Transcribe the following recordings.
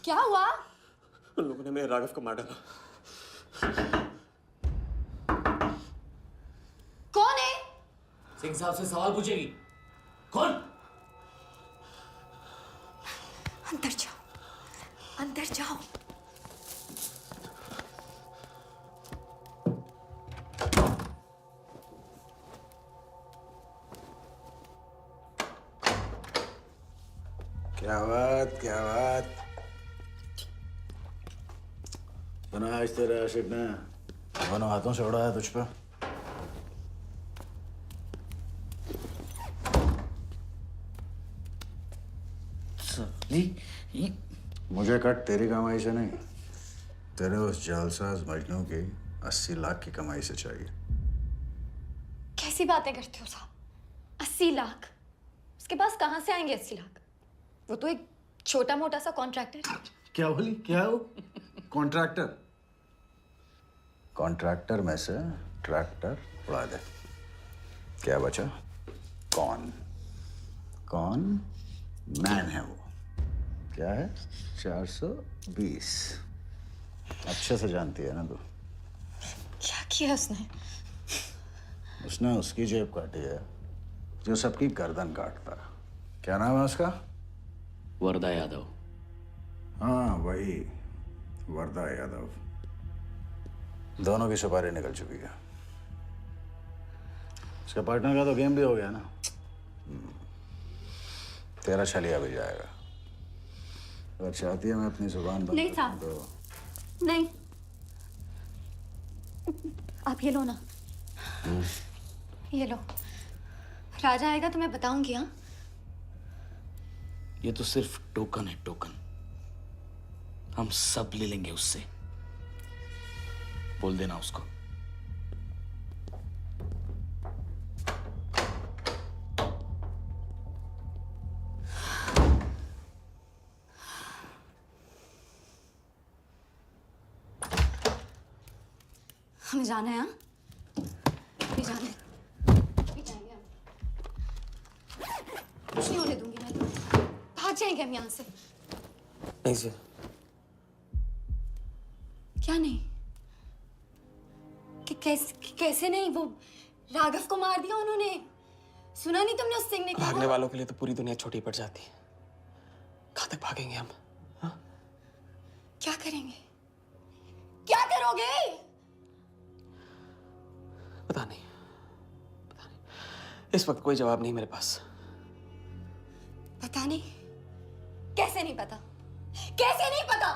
क्या हुआ? उन लोगों ने मेरे राघव को मार डाला। कौन है? सिंह साहब से सवाल पूछेगी। कौन? अंदर जाओ, अंदर जाओ। क्या बात, क्या बात। सुना आज तेरे आशिक ने दोनों हाथों से उड़ाया तुझ पे। मुझे कट तेरी कमाई से नहीं, तेरे उस जालसाज मजनू की 80 लाख की कमाई से चाहिए। कैसी बातें करते हो साहब? 80 लाख? उसके पास कहां से आएंगे 80 लाख? वो तो एक छोटा मोटा सा कॉन्ट्रैक्टर है। क्या बोली? क्या है वो? कॉन्ट्रैक्टर? कॉन्ट्रैक्टर में से ट्रैक्टर उड़ा दे। क्या बचा? कौन? कौन मैन है वो? क्या है? 420। अच्छे से जानती है ना तू? क्या किया उसने? उसने उसकी जेब काटी है जो सबकी गर्दन काटता। क्या नाम है उसका? वरदा यादव। हाँ वही, वरदा यादव। दोनों की सुपारी निकल चुकी है। उसके पार्टनर का तो गेम भी हो गया ना। तेरा छलिया भी जाएगा। अगर चाहती है मैं अपनी जुबान बंद नहीं साहब, तो नहीं। आप ये लो ना, ये लो। राजा आएगा तो मैं बताऊंगी। हाँ, ये तो सिर्फ टोकन है, टोकन। हम सब ले लेंगे उससे। बोल देना उसको। हमें जाना है। हाँ, भी जाना है। भी जाएंगे हम। कुछ नहीं होने दूंगी मैं तुम्हें। भाग जाएंगे हम यहाँ से। नहीं सर। क्या नहीं? कैसे नहीं? वो राघव को मार दिया उन्होंने। सुना नहीं तुमने उस सिंह ने कहा? भागने वालों के लिए तो पूरी दुनिया छोटी पड़ जाती है। कहाँ तक भागेंगे हम? हाँ? क्या करेंगे? क्या करोगे? पता नहीं, पता नहीं। इस वक्त कोई जवाब नहीं मेरे पास। पता नहीं? कैसे नहीं पता? कैसे नहीं पता?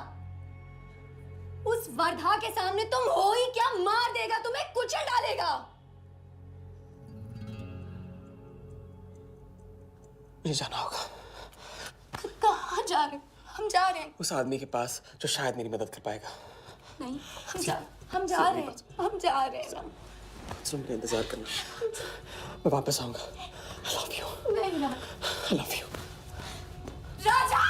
उस वर्धा के सामने तुम हो ही क्या? मार देगा तुम्हें, कुचल डालेगा। मुझे जाना होगा। कहाँ जा रहे हो? हम जा रहे हैं। उस आदमी के पास जो शायद मेरी मदद कर पाएगा। नहीं, हम जा रहे हैं। हम जा रहे हैं। सुन के इंतजार करना। मैं वापस आऊंगा। I love you. नहीं ना। I love you. राजा!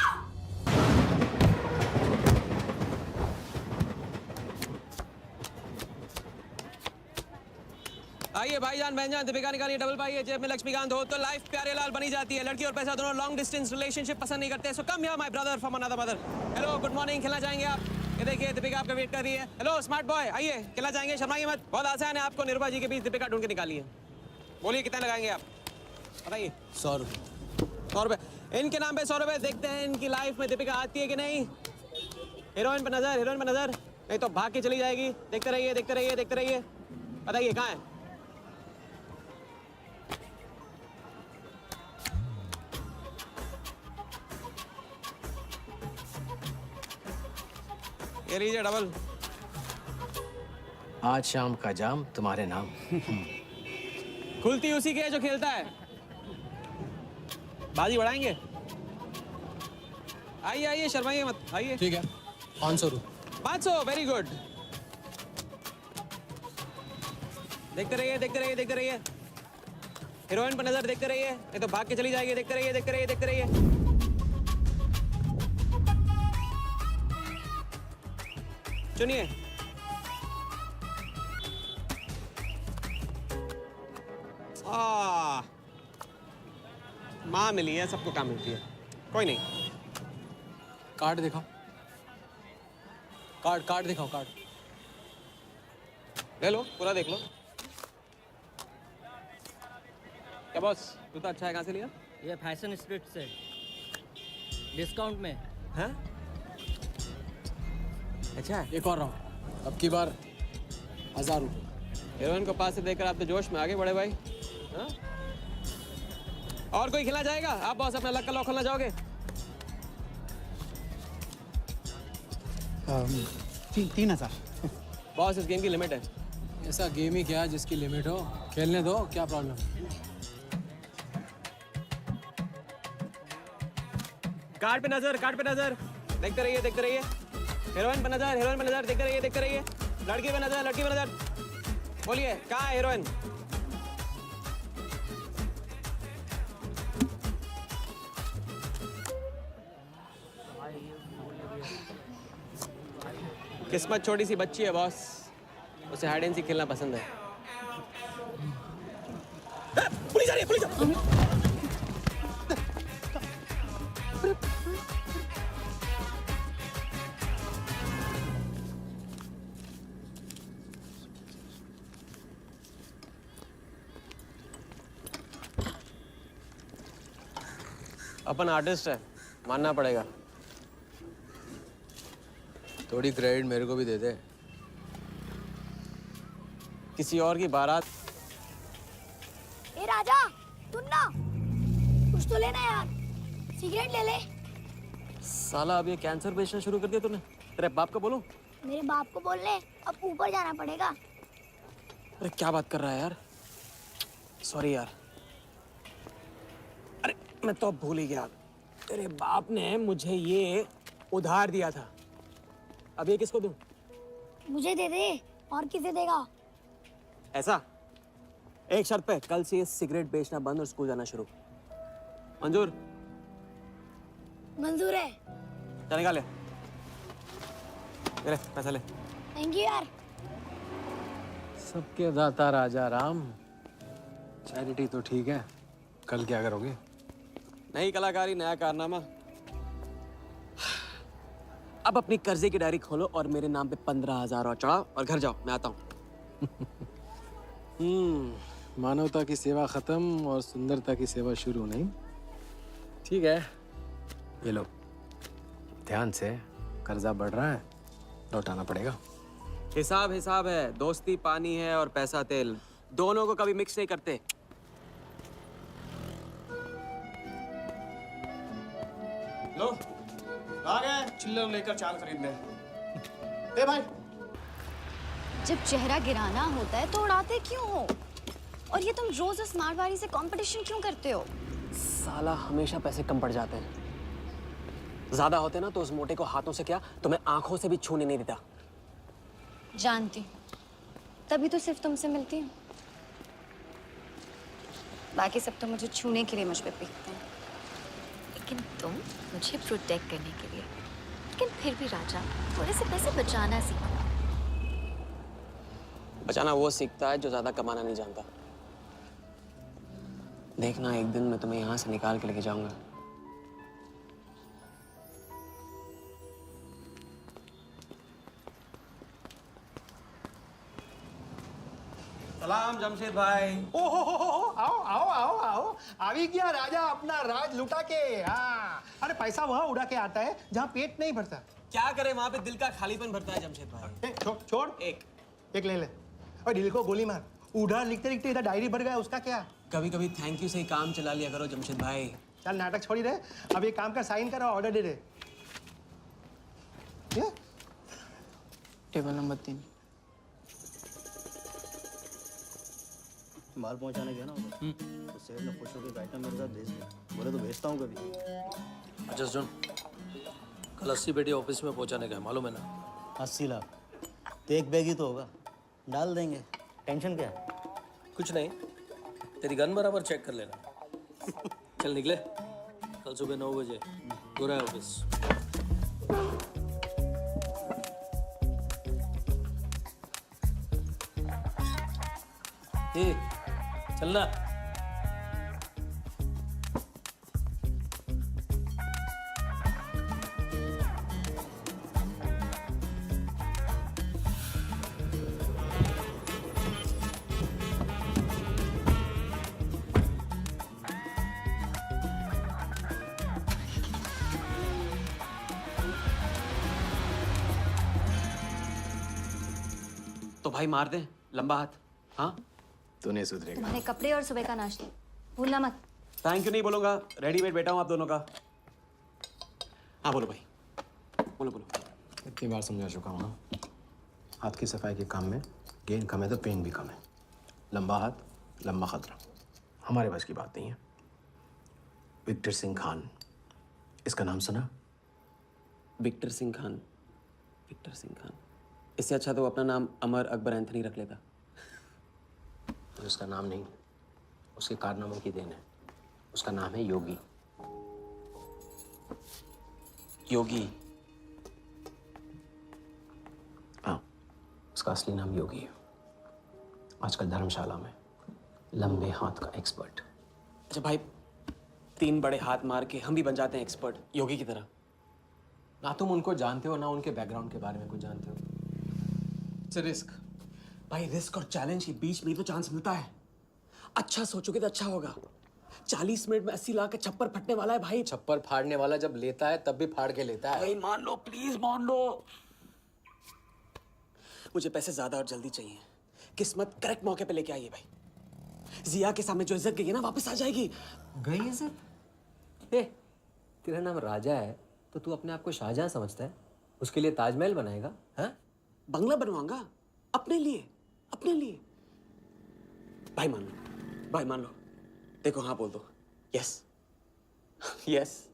आइए भाईजान बहनजान, दीपिका निकालिए डबल पाई है, जेब में लक्ष्मीकांत हो तो लाइफ प्यारे लाल बनी जाती है। लड़की और पैसा दोनों लॉन्ग डिस्टेंस रिलेशनशिप पसंद नहीं करते। So come here my brother from another mother. Hello, good morning. खेलना चाहेंगे आप? ये देखिए दीपिका आपका वेट कर रही है। हेलो स्मार्ट बॉय, आइए खेलना चाहेंगे? शर्माइए मत, बहुत आसान है। आपको निर्भा जी के बीच दीपिका ढूंढ के निकाली है। बोलिए कितना लगाएंगे आप? बताइए। 100 रुपये। 100 रुपये। इनके नाम पे 100 रुपये। देखते हैं इनकी लाइफ में दीपिका आती है कि नहीं। हीरोइन पर नजर, हीरोइन पर नजर, नहीं तो भाग के चली जाएगी। देखते रहिए, देखते रहिए, देखते रहिए। बताइए कहाँ है? ये लीजिए डबल। आज शाम का जाम तुम्हारे नाम। खुलती उसी की है जो खेलता है। बाजी बढ़ाएंगे? आइए आइए, शर्माइए मत, आइए। ठीक है, 500 रुपये। 500, वेरी गुड। देखते रहिए, देखते रहिए, देखते रहिए। हीरोइन पर नजर, देखते रहिए, नहीं तो भाग के चली जाएगी। देखते रहिए, देखते रहिए, देखते रहिए। चुनिए। माँ मिली है, सबको काम मिलती है। कोई नहीं। कार्ड दिखाओ। कार्ड कार्ड दिखाओ कार्ड। ले लो पूरा देख लो। क्या बॉस जूता अच्छा है, कहाँ से लिया? ये फैशन स्ट्रीट से डिस्काउंट में। हैं? अच्छा है। एक और राउंड, अब की बार 1000 रुपये। हीरोइन को पास से देखकर आप तो जोश में आगे बढ़े भाई। हाँ? और कोई खिला जाएगा? आप बॉस अपना लक का लॉक खोलना चाहोगे? 3000। बॉस इस गेम की लिमिट है। ऐसा गेम ही क्या जिसकी लिमिट हो, खेलने दो, क्या प्रॉब्लम? कार्ड पे नजर, कार्ड पे नजर। देखते रहिए, देखते रहिए। हीरोइन पे नजर, हीरोइन पे नजर। देखते रहिए, देखते रहिए। लड़की पे नजर, लड़की पे नजर। बोलिए कहाँ है हीरोइन? किस्मत छोटी सी बच्ची है बॉस, उसे हाइड एंड सीक खेलना पसंद है। पुलिस आ रही है, पुलिस! अपन आर्टिस्ट है, मानना पड़ेगा। थोड़ी क्रेडिट मेरे को भी दे दे। किसी और की बारात। ए राजा सुन ना, कुछ तो लेना यार, सिगरेट ले ले। साला अब ये कैंसर बेचना शुरू कर दिया तूने। तेरे बाप को बोलूं? मेरे बाप को बोल ले, अब ऊपर जाना पड़ेगा। अरे क्या बात कर रहा है यार, सॉरी यार। अरे मैं तो अब भूल ही गया, तेरे बाप ने मुझे ये उधार दिया था। अब ये किसको दूं? मुझे दे दे, और किसे देगा? ऐसा एक शर्त पे, कल से ये सिगरेट बेचना बंद और स्कूल जाना शुरू। मंजूर? मंजूर है। चल निकाल ले, पैसा ले। थैंक यू यार। सबके दाता राजा राम। चैरिटी तो ठीक है, कल क्या करोगे? नई कलाकारी, नया कारनामा। अब अपनी कर्जे की डायरी खोलो और मेरे नाम पे 15,000 और चढ़ाओ और घर जाओ, मैं आता हूँ। मानवता की सेवा खत्म और सुंदरता की सेवा शुरू नहीं। ठीक है, ये लो, ध्यान से, कर्जा बढ़ रहा है, लौटाना पड़ेगा। हिसाब हिसाब है, दोस्ती पानी है और पैसा तेल, दोनों को कभी मिक्स नहीं करते। लो आ गए चिल्लर लेकर चाल खरीदने। ए भाई, जब चेहरा गिराना होता है तो उड़ाते क्यों हो? और ये तुम रोज उस मारवाड़ी से कंपटीशन क्यों करते हो? साला हमेशा पैसे कम पड़ जाते हैं, ज्यादा होते ना तो उस मोटे को हाथों से क्या, तुम्हें आंखों से भी छूने नहीं देता। जानती हूँ, तभी तो सिर्फ तुमसे मिलती हूँ। बाकी सब तो मुझे छूने के लिए मुझ पे पीटते हैं, लेकिन तुम मुझे प्रोटेक्ट करने के लिए। लेकिन फिर भी राजा, थोड़े से पैसे बचाना सीखो। बचाना वो सीखता है जो ज्यादा कमाना नहीं जानता। देखना एक दिन मैं तुम्हें यहाँ से निकाल के लेके जाऊंगा। सलाम जमशेद भाई। ओ हो, आओ आओ आओ आओ, आवी गया राजा अपना राज लुटा के। हाँ, अरे पैसा वहाँ उड़ा के आता है जहाँ पेट नहीं भरता। क्या करे, वहाँ पे दिल का खालीपन भरता है जमशेद भाई। छोड़, एक ले ले। और दिल को गोली मार। उधार लिखते लिखते इधर डायरी भर गया, उसका क्या? कभी कभी थैंक यू से ही काम चला लिया करो जमशेद भाई। चल नाटक छोड़ी दे, अब एक काम कर, साइन कर और ऑर्डर दे दे। Table number 3। माल पहुंचाने गया ना तो सेठ ने खुश होकर आइटम मेरे साथ भेज दिया। बोले तो भेजता हूँ कभी। अच्छा सुन, कल 80 पेटी ऑफिस में पहुंचाने का है, मालूम है ना? 80 लाख तो एक बैग ही तो होगा, डाल देंगे, टेंशन क्या है? कुछ नहीं, तेरी गन बराबर चेक कर लेना। चल निकले, कल सुबह 9 बजे गोरा ऑफिस। चलना। भाई मार दे, लंबा हाथ। हाँ तो नहीं सुधरेगा। तुम्हारे कपड़े और सुबह का नाश्ता भूलना मत। थैंक यू नहीं बोलूंगा, रेडीमेड बैठा हूँ आप दोनों का। हाँ बोलो भाई, बोलो बोलो। इतनी बार समझा चुका हूँ ना, हाथ की सफाई के काम में गेन कम है तो पेन भी कम है। लंबा हाथ लंबा खतरा, हमारे बस की बात नहीं है। विक्टर सिंह खान, इसका नाम सुना? Victor Singh Khan, Victor Singh Khan. इससे अच्छा तो अपना नाम अमर अकबर एंथनी रख लेता। तो उसका नाम नहीं, उसके कारनामों की देन है। उसका नाम है योगी। योगी? हाँ, उसका असली नाम योगी है। आजकल धर्मशाला में लंबे हाथ का एक्सपर्ट। अच्छा भाई, 3 बड़े हाथ मार के हम भी बन जाते हैं एक्सपर्ट योगी की तरह। ना तुम उनको जानते हो ना उनके बैकग्राउंड के बारे में कुछ जानते हो। It's a risk. भाई रिस्क और चैलेंज के बीच में तो चांस मिलता है। अच्छा सोचोगे तो अच्छा होगा। 40 मिनट में 80 लाख का छप्पर फटने वाला है भाई। छप्पर फाड़ने वाला जब लेता है तब भी फाड़ के लेता है। भाई मान लो, प्लीज मान लो। मुझे पैसे ज्यादा और जल्दी चाहिए। किस्मत करेक्ट मौके पे लेके आइए भाई। जिया के सामने जो इज्जत गई है ना, वापस आ जाएगी। गई इज्जत? ए, तेरा नाम राजा है तो तू अपने आप को शाहजहां समझता है? उसके लिए ताजमहल बनाएगा? हाँ? बंगला बनवाऊंगा अपने लिए, अपने लिए। भाई मान लो, भाई मान लो। देखो हाँ बोल दो। Yes yes.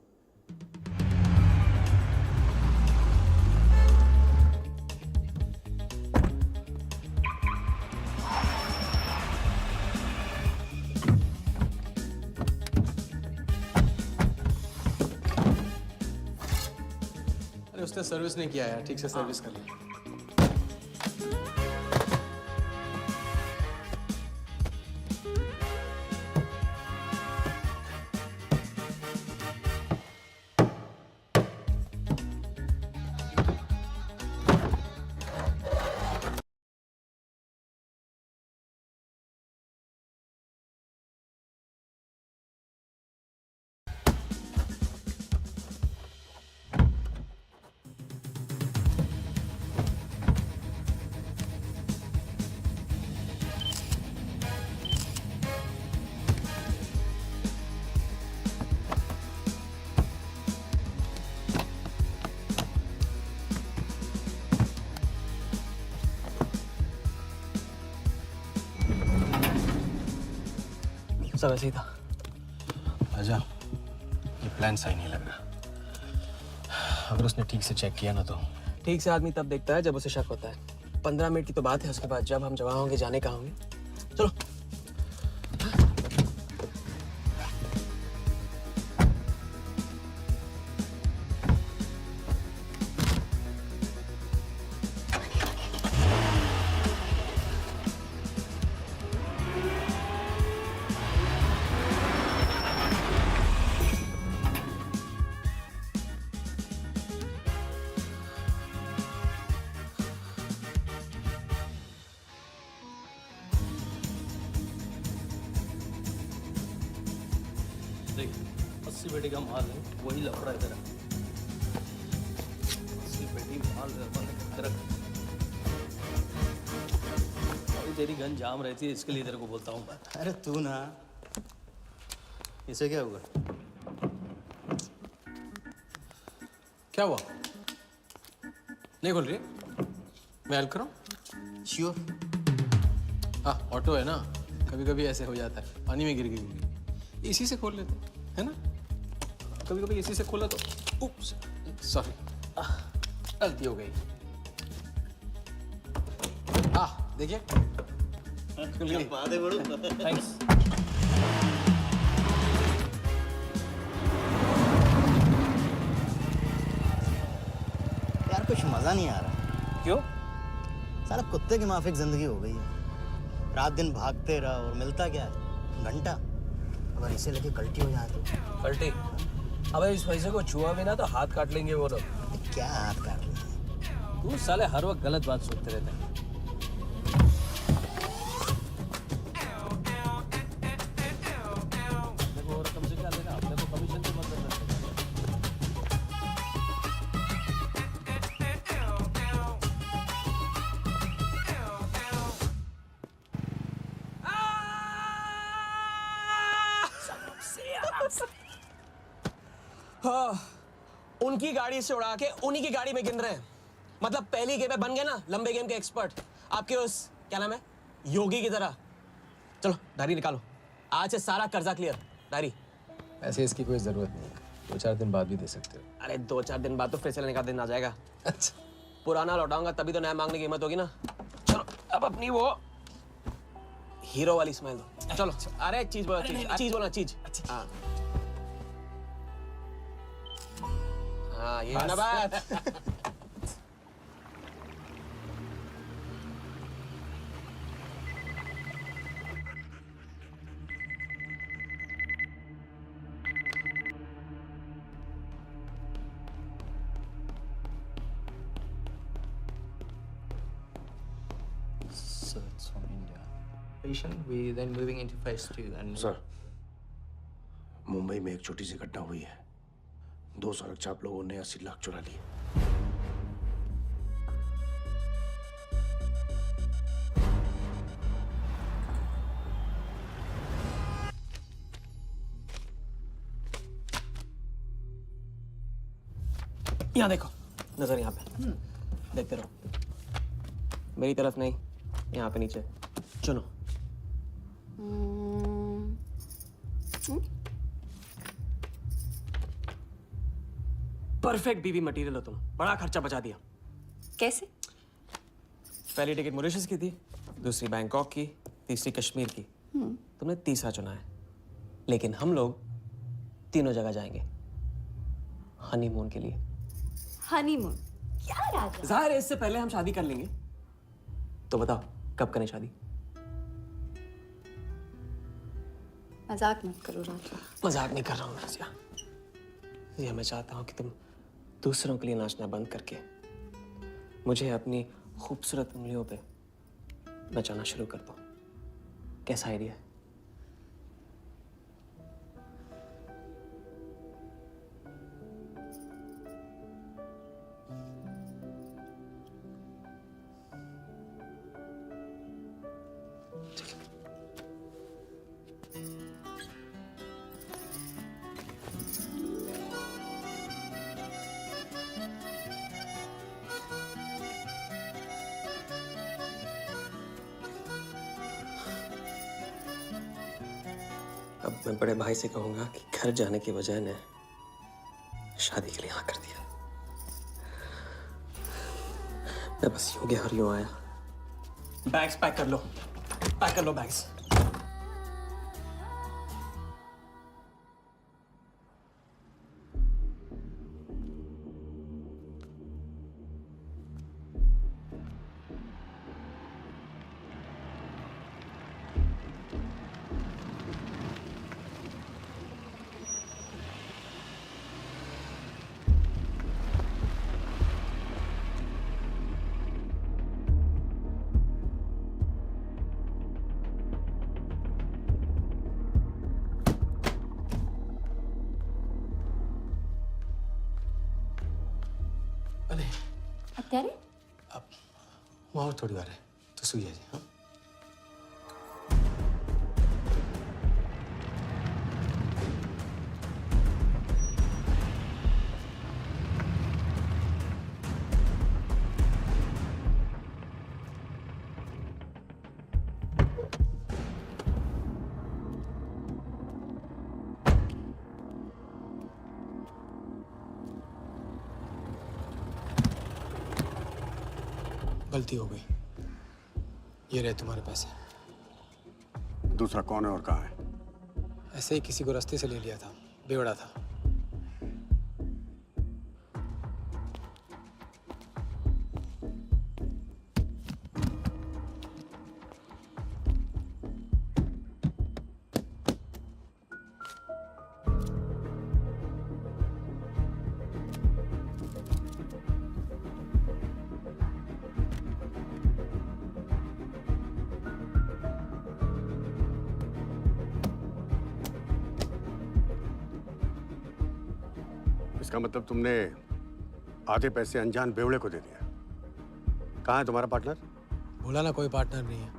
अरे उसने सर्विस नहीं किया यार, ठीक से सर्विस कर ली। सब ऐसे ही था। राजा, ये प्लान सही नहीं लग रहा। अगर उसने ठीक से चेक किया ना तो। ठीक से आदमी तब देखता है जब उसे शक होता है। 15 मिनट की तो बात है, उसके बाद जब हम जवां होंगे जाने कहाँ होंगे। चलो। देख, 80 पेटी का माल है, वही लफड़ा इधर है। 80 पेटी माल इधर। अभी तेरी गन जाम रहती है, इसके लिए तेरे को बोलता हूँ मैं। अरे तू ना, इसे क्या हुआ? क्या हुआ? नहीं खोल रही? मैं हेल्प करूं? श्योर। हाँ, ऑटो है ना, कभी कभी ऐसे हो जाता है। पानी में गिर गई होगी, एसी से खोल लेते है ना। कभी कभी एसी से खोला तो उप्स, सॉरी, गलती हो गई। हाँ देखिए, खुल गई। बात है बड़ू। थैंक्स। यार कुछ मजा नहीं आ रहा। क्यों? साला कुत्ते की माफिक जिंदगी हो गई है। रात दिन भागते रहो और मिलता क्या है? घंटा। अगर इसे लेके कल्टी हो जाए तो? पलटी? अबे इस पैसे को छुआ भी ना तो हाथ काट लेंगे वो लोग। क्या हाथ काट रहे? तू साले हर वक्त गलत बात सोचते रहते हैं। देखो और कम से क्या लेना, अपने को कमीशन तो मत करना। उनकी गाड़ी से उड़ा के उन्हीं की गाड़ी में गिन रहे हैं। मतलब पहली गेम में बन गए ना लंबे गेम के एक्सपर्ट, आपके उस क्या नाम है योगी की तरह। चलो डायरी निकालो, आज से सारा कर्जा क्लियर। डायरी। ऐसे इसकी कोई ज़रूरत नहीं, 2-4 दिन बाद भी दे सकते हो। अरे 2-4 दिन बाद तो फिर से लेने का दिन आ जाएगा। अच्छा, पुराना लौटाऊंगा तभी तो नया मांगने की हिम्मत होगी ना। चलो अब अपनी वो हीरो वाली स्माइल दो। चलो अरे चीज बोला, चीज बोला, चीज। हाँ हाँ ये है ना बात। So it's from India. Patient, we then moving into phase 2 and sir, Mumbai में एक छोटी सी घटना हुई है। 2 सड़क चाप लोगों ने 80 लाख चुरा लिए। यहाँ देखो, नजर यहाँ पे। देखते रहो, मेरी तरफ नहीं, यहाँ पे नीचे। चुनो। परफेक्ट बीवी मटेरियल हो तुम, बड़ा खर्चा बचा दिया। कैसे? पहली टिकट मॉरिशस की थी, दूसरी बैंकॉक की, तीसरी कश्मीर की। तुमने तीसरा चुना है, लेकिन हम लोग तीनों जगह जाएंगे हनीमून के लिए। हनीमून? क्या राजा? जाहिर है इससे पहले हम शादी कर लेंगे, तो बताओ कब करें शादी? मजाक मत करो राजा। मजाक नहीं कर रहा हूँ नाज़िया। ये मैं चाहता हूँ कि तुम दूसरों के लिए नाचना बंद करके मुझे अपनी खूबसूरत उंगलियों पे नचाना शुरू कर दो। कैसा आइडिया है? अब मैं बड़े भाई से कहूंगा कि घर जाने की बजाय ने शादी के लिए हाँ कर दिया। मैं बस यूं गया और यूं आया। बैग्स पैक कर लो, पैक कर लो बैग्स। અત્યારે? હું આવું થોડી વાર, તો સુઈ જજે. હા, गलती हो गई. ये रहे तुम्हारे पैसे. दूसरा कौन है और कहाँ है? ऐसे ही किसी को रास्ते से ले लिया था, बेवड़ा था. इसका मतलब तुमने आधे पैसे अनजान बेवड़े को दे दिया. कहाँ है तुम्हारा पार्टनर? बोला ना कोई पार्टनर नहीं है.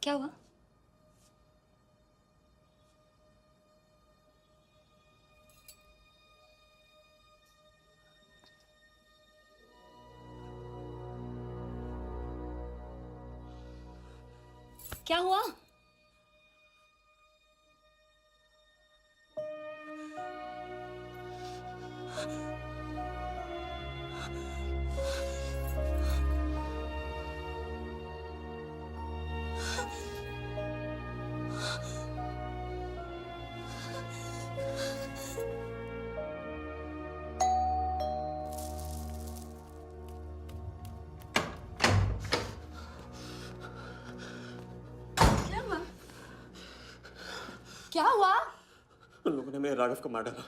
क्या हुआ? क्या हुआ? क्या हुआ? उन लोगों ने मेरे राघव को मार डाला।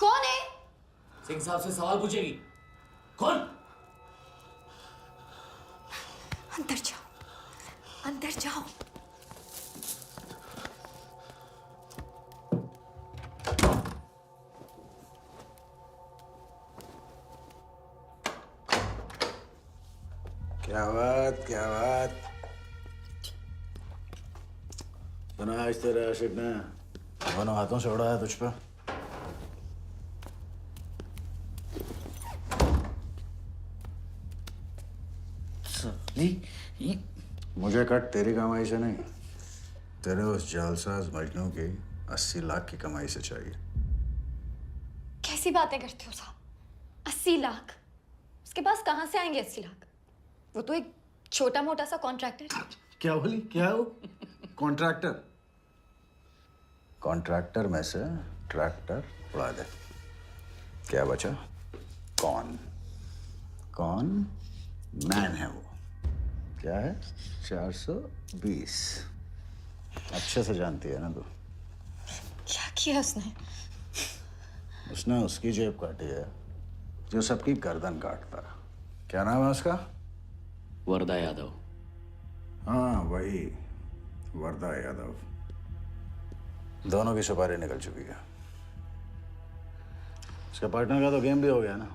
कौन है? सिंह साहब से सवाल पूछेगी। कौन? अंदर जाओ, अंदर जाओ। क्या बात, क्या बात। सुना आज तेरे आशिक ने दोनों हाथों से उड़ाया तुझ पे। मुझे कट तेरी कमाई से नहीं, तेरे उस जालसाज मजनू की 80 लाख की कमाई से चाहिए। कैसी बातें करते हो साहब? 80 लाख? उसके पास कहां से आएंगे 80 लाख? वो तो एक छोटा मोटा सा कॉन्ट्रैक्टर है। क्या बोली? क्या है वो? कॉन्ट्रैक्टर? कॉन्ट्रैक्टर में से ट्रैक्टर उड़ा दे। क्या बचा? कौन? कौन मैन है वो? क्या है? 420। अच्छे से जानती है ना तू? क्या किया उसने? उसने उसकी जेब काटी है जो सबकी गर्दन काटता है। क्या नाम है उसका? वरदा यादव। हाँ वही, वरदा यादव। दोनों की सुपारी निकल चुकी है। उसके पार्टनर का तो गेम भी हो गया ना।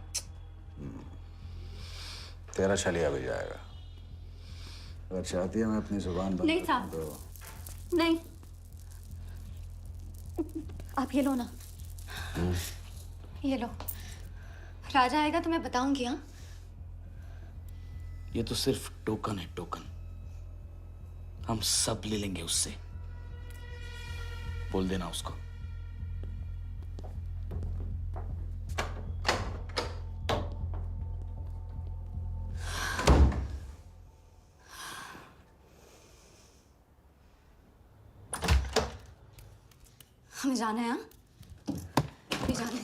तेरा छलिया भी जाएगा। अगर चाहती है मैं अपनी जुबान बंद नहीं रखूं साहब, नहीं। आप ये लो ना, ये लो। राजा आएगा तो मैं बताऊंगी। हाँ, ये तो सिर्फ टोकन है, टोकन। हम सब ले लेंगे उससे। बोल देना उसको। हमें जाना है। हाँ, भी जाना है।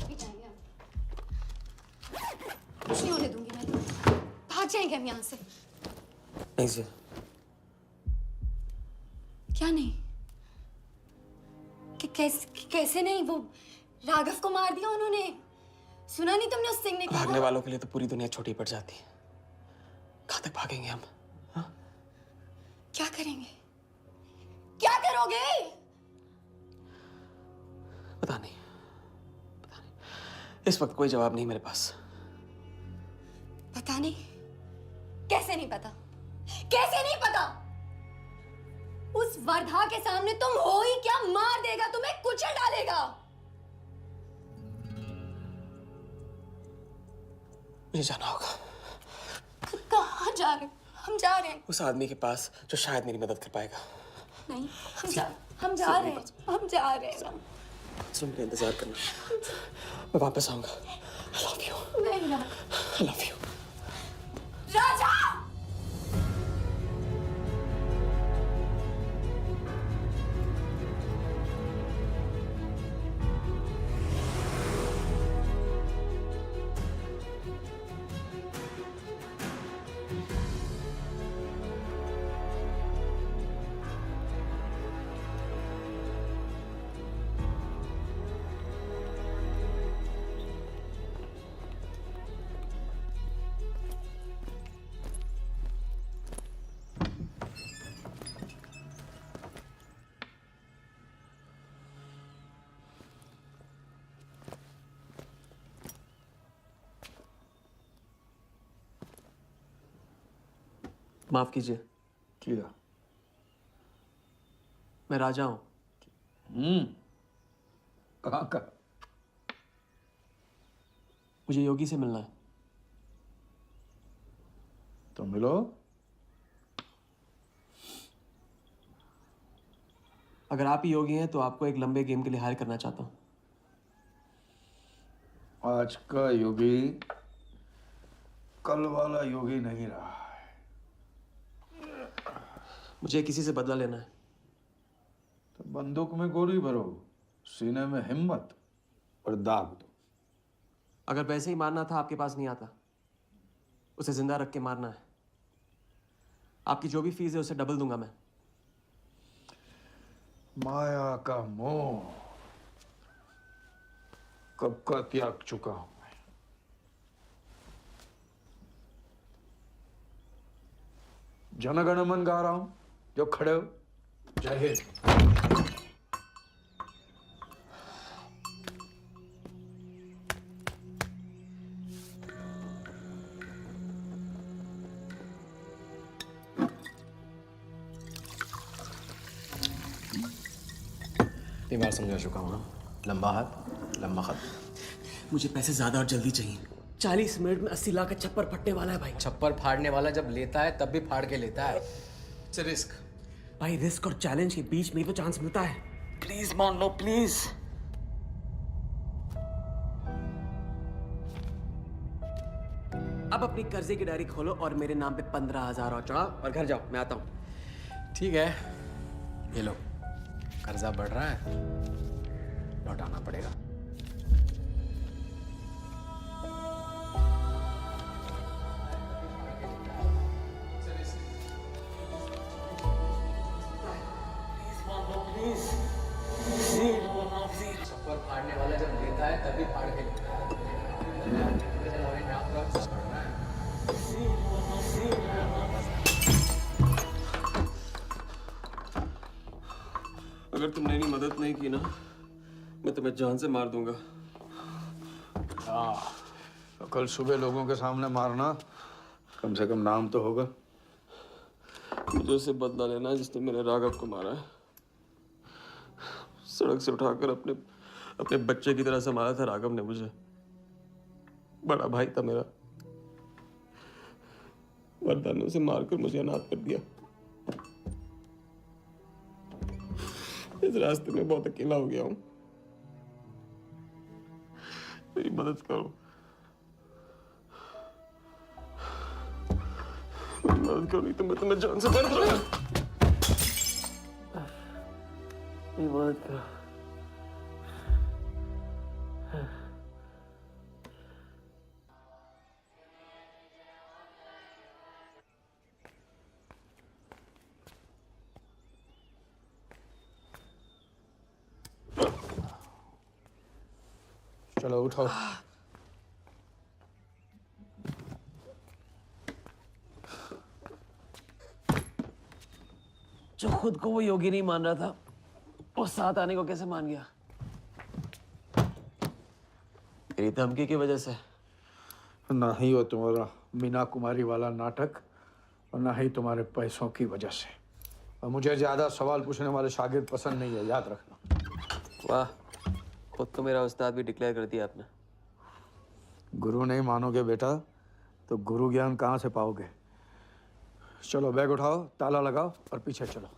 भी जाएंगे हम। कुछ नहीं होने दूंगी मैं। भाग जाएंगे हम यहाँ से। नहीं सर। क्या नहीं? कैसे नहीं? वो राघव को मार दिया उन्होंने। सुना नहीं तुमने उस सिंह ने कहा? भागने वालों के लिए तो पूरी दुनिया छोटी पड़ जाती है। कहाँ तक भागेंगे हम? हाँ? क्या करेंगे? क्या करोगे? पता नहीं, पता नहीं। इस वक्त कोई जवाब नहीं मेरे पास। पता नहीं? कैसे नहीं पता? कैसे नहीं पता? उस वर्धा के सामने तुम हो ही क्या? मार देगा तुम्हें, कुचल डालेगा। मुझे जाना होगा। कहाँ जा रहे हो? हम जा रहे हैं। उस आदमी के पास जो शायद मेरी मदद कर पाएगा। नहीं, हम जा रहे हैं। हम जा रहे हैं। सुन के इंतजार करना। मैं वापस आऊंगा। I love you. नहीं ना। I love you. राजा! माफ कीजिए, किया। मैं राजा हूँ। कहाँ का? मुझे योगी से मिलना है। तो मिलो। अगर आप ही योगी हैं तो आपको एक लंबे गेम के लिए हायर करना चाहता हूँ। आज का योगी कल वाला योगी नहीं रहा है। मुझे किसी से बदला लेना है। तो बंदूक में गोली भरो, सीने में हिम्मत और दाग दो। अगर वैसे ही मारना था आपके पास नहीं आता, उसे जिंदा रख के मारना है। आपकी जो भी फीस है उसे डबल दूंगा मैं। माया का मोह कब का त्याग चुका हूं मैं। जनगण मन गा रहा हूं, जो खड़े हो। जय हिंद। इतनी बार समझा चुका हूँ ना, लंबा हाथ लंबा खत। मुझे पैसे ज्यादा और जल्दी चाहिए। 40 मिनट में 80 लाख का छप्पर फटने वाला है भाई। छप्पर फाड़ने वाला जब लेता है तब भी फाड़ के लेता है। It's a risk. भाई रिस्क और चैलेंज के बीच में ही तो चांस मिलता है। प्लीज मान लो प्लीज। अब अपनी कर्जे की डायरी खोलो और मेरे नाम पे 15,000 और चढ़ाओ और घर जाओ। मैं आता हूँ। ठीक है, ये लो, कर्जा बढ़ रहा है, लौटाना पड़ेगा। छप्पर फाड़ने वाला जब लेता है तभी फाड़ के लेता है। अगर तुमने मेरी मदद नहीं की ना, मैं तुम्हें जान से मार दूंगा। तो कल सुबह लोगों के सामने मारना, कम से कम नाम तो होगा। मुझे उससे बदला लेना है जिसने मेरे राघव को मारा है। सड़क से उठाकर अपने बच्चे की तरह संभाला था राघव ने मुझे। बड़ा भाई था मेरा। वरदान ने उसे मारकर मुझे अनाथ कर दिया। इस रास्ते में बहुत अकेला हो गया हूं। मेरी मदद करो, मेरी मदद करो, नहीं तो मैं तुम्हें जान से मार दूंगा। मेरी मदद करो। चलो उठाओ। जो खुद को वो योगी नहीं मान रहा था, वो साथ आने को कैसे मान गया? मेरी धमकी की वजह से। ना ही वो तुम्हारा मीना कुमारी वाला नाटक और ना ही तुम्हारे पैसों की वजह से। और मुझे ज्यादा सवाल पूछने वाले शागिर्द पसंद नहीं है, याद रखना। वाह, खुद तो मेरा उस्ताद भी डिक्लेयर कर दिया आपने। गुरु नहीं मानोगे बेटा तो गुरु ज्ञान कहाँ से पाओगे। चलो बैग उठाओ, ताला लगाओ और पीछे चलो।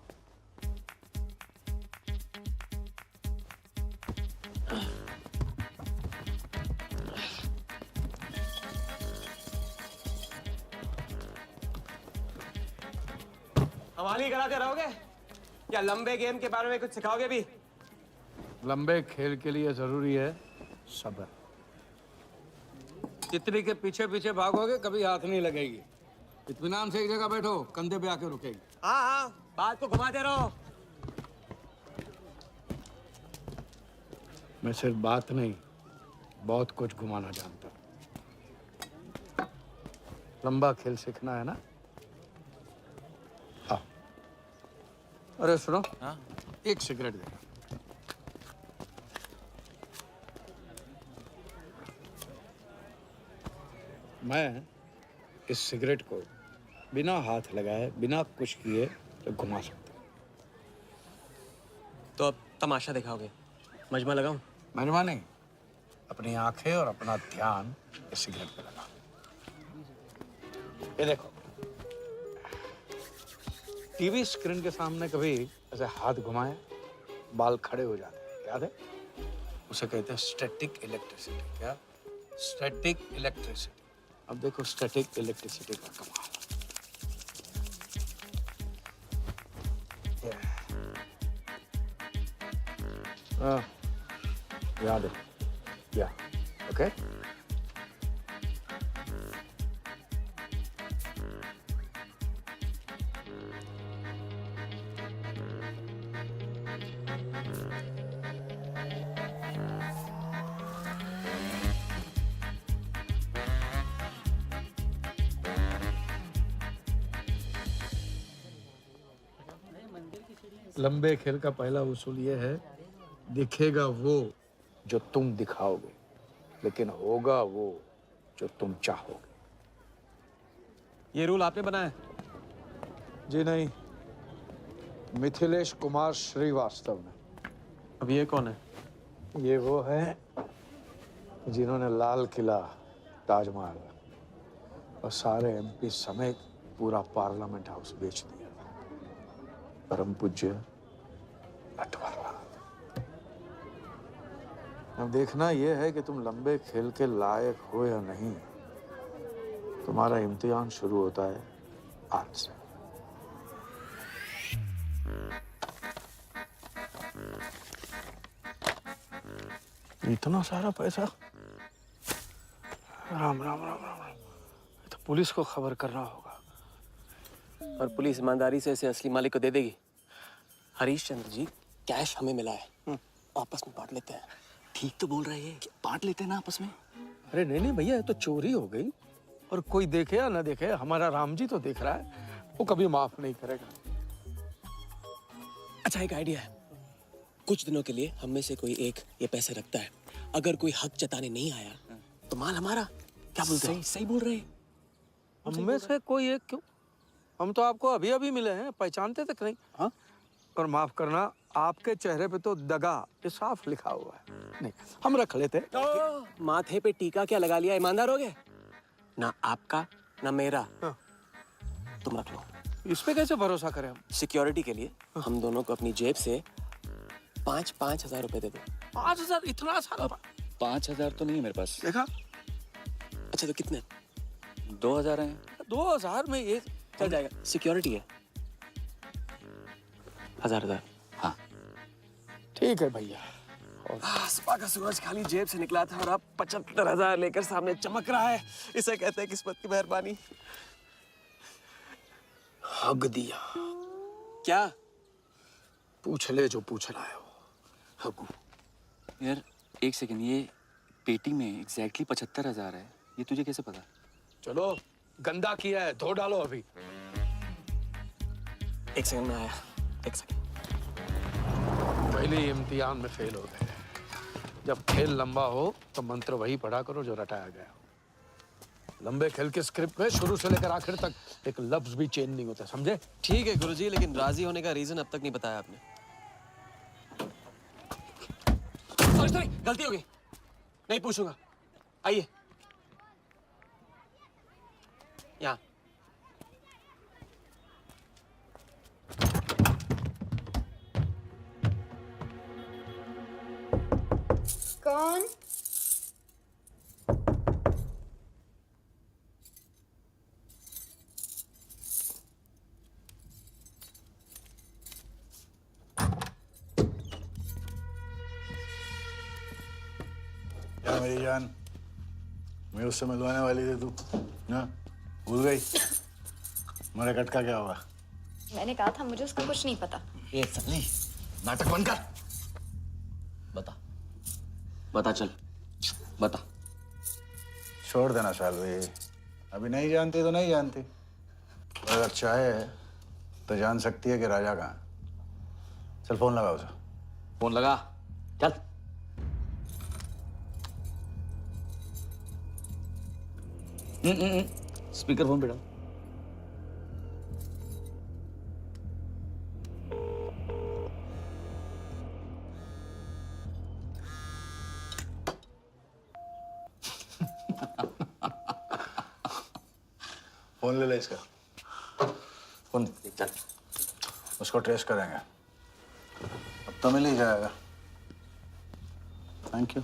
हमारी कराते रहोगे या लंबे गेम के बारे में कुछ सिखाओगे भी? लंबे खेल के लिए जरूरी है सब्र। तितली के पीछे पीछे भागोगे कभी हाथ नहीं लगेगी। इत्मीनान से एक जगह बैठो, कंधे पे आके रुकेगी। हाँ हाँ, बात को घुमाते रहो। मैं सिर्फ बात नहीं, बहुत कुछ घुमाना जानता हूं। लंबा खेल सीखना है ना? आओ। अरे सुनो, हाँ? एक सिगरेट देना। मैं इस सिगरेट को बिना हाथ लगाए बिना कुछ किए तो घुमा सकते हो। तो अब तमाशा दिखाओगे? मजमा लगाऊं? मजमा नहीं, अपनी आंखें और अपना ध्यान इस सिगरेट पे लगा। ये देखो, टीवी स्क्रीन के सामने कभी ऐसे हाथ घुमाए बाल खड़े हो जाते हैं, याद है? उसे कहते हैं स्टैटिक इलेक्ट्रिसिटी। क्या? Static electricity. अब देखो स्टैटिक इलेक्ट्रिसिटी का कमाल। याद है? या ओके। लंबे खेल का पहला उसूल ये है, दिखेगा वो जो तुम दिखाओगे, लेकिन होगा वो जो तुम चाहोगे। ये रूल आपने बनाया? जी नहीं, मिथिलेश कुमार श्रीवास्तव ने। अब ये कौन है? ये वो है जिन्होंने लाल किला, ताजमहल और सारे एमपी समेत पूरा पार्लियामेंट हाउस बेच दिया। परम पूज्य नटवरलाल। अब देखना यह है कि तुम लंबे खेल के लायक हो या नहीं। तुम्हारा इम्तिहान शुरू होता है आज से। इतना सारा पैसा? राम राम राम राम राम। ये तो पुलिस को खबर करना होगा। और पुलिस ईमानदारी से इसे असली मालिक को दे देगी। हरीश चंद्र जी, कैश हमें मिला है, आपस में बांट लेते हैं। ठीक तो बोल रहे हैं, बांट लेते हैं ना आपस में। अरे नहीं नहीं भैया, ये तो चोरी हो गई और कोई देखे या ना देखे, हमारा राम जी तो देख रहा है, वो कभी माफ नहीं करेगा। अच्छा, एक आइडिया है। कुछ दिनों के लिए हम में से कोई एक ये पैसे रखता है। अगर कोई हक जताने नहीं आया तो माल हमारा। क्या बोलते हो? सही बोल रहे हैं। हम में से कोई एक क्यों? हम तो आपको अभी अभी मिले हैं, पहचानते तक नहीं। हाँ, और माफ करना, आपके चेहरे पे तो दगा ये साफ लिखा हुआ है। नहीं, हम रख लेते। माथे पे टीका क्या लगा लिया? ईमानदार हो गए ना? आपका ना मेरा। हाँ। तुम रख लो। इस पे कैसे भरोसा करें हम? सिक्योरिटी के लिए हम दोनों को अपनी जेब से 5,000 रुपए दे दो। 5,000? इतना सारा? 5,000 तो नहीं है मेरे पास। देखा? अच्छा, तो कितने? 2,000 हैं। 2,000 में ये चल जाएगा। सिक्योरिटी है 1,000। हाँ ठीक है भैया। सुबह का सूरज खाली जेब से निकला था और अब 75,000 लेकर सामने चमक रहा है। इसे कहते हैं किस्मत की मेहरबानी। हक दिया। क्या? पूछ ले जो पूछना है वो। हगू। यार एक सेकंड, ये पेटी में एग्जैक्टली 75,000 है। ये तुझे कैसे पता? चलो, गंदा किया है, धो डालो अभी। एक सेकंड में आया। एक सेकंड। पहले इम्तिहान में फेल हो गए। जब खेल लंबा हो तो मंत्र वही पढ़ा करो जो रटाया गया हो। लंबे खेल के स्क्रिप्ट में शुरू से लेकर आखिर तक एक लफ्ज भी चेंज नहीं होता, समझे? ठीक है गुरुजी, लेकिन राजी होने का रीजन अब तक नहीं बताया आपने। सॉरी, गलती हो गई। नहीं पूछूंगा। आइए यहाँ। कौन? क्या मेरी जान, मैं उससे मिलवाने वाली थी, तू ना भूल गई? मेरे कट का क्या होगा? मैंने कहा था मुझे उसका कुछ नहीं पता। ए सल्ली, नाटक बंद कर। बता चल, बता। छोड़ देना शालवी, अभी नहीं जानती तो नहीं जानती। अगर चाहे तो जान सकती है कि राजा कहाँ। चल फोन लगा उसे। फोन लगा, चल। स्पीकर फोन पे डाल। फोन ले ले इसका। फोन चल, उसको ट्रेस करेंगे, अब तो मिल ही जाएगा। Thank you.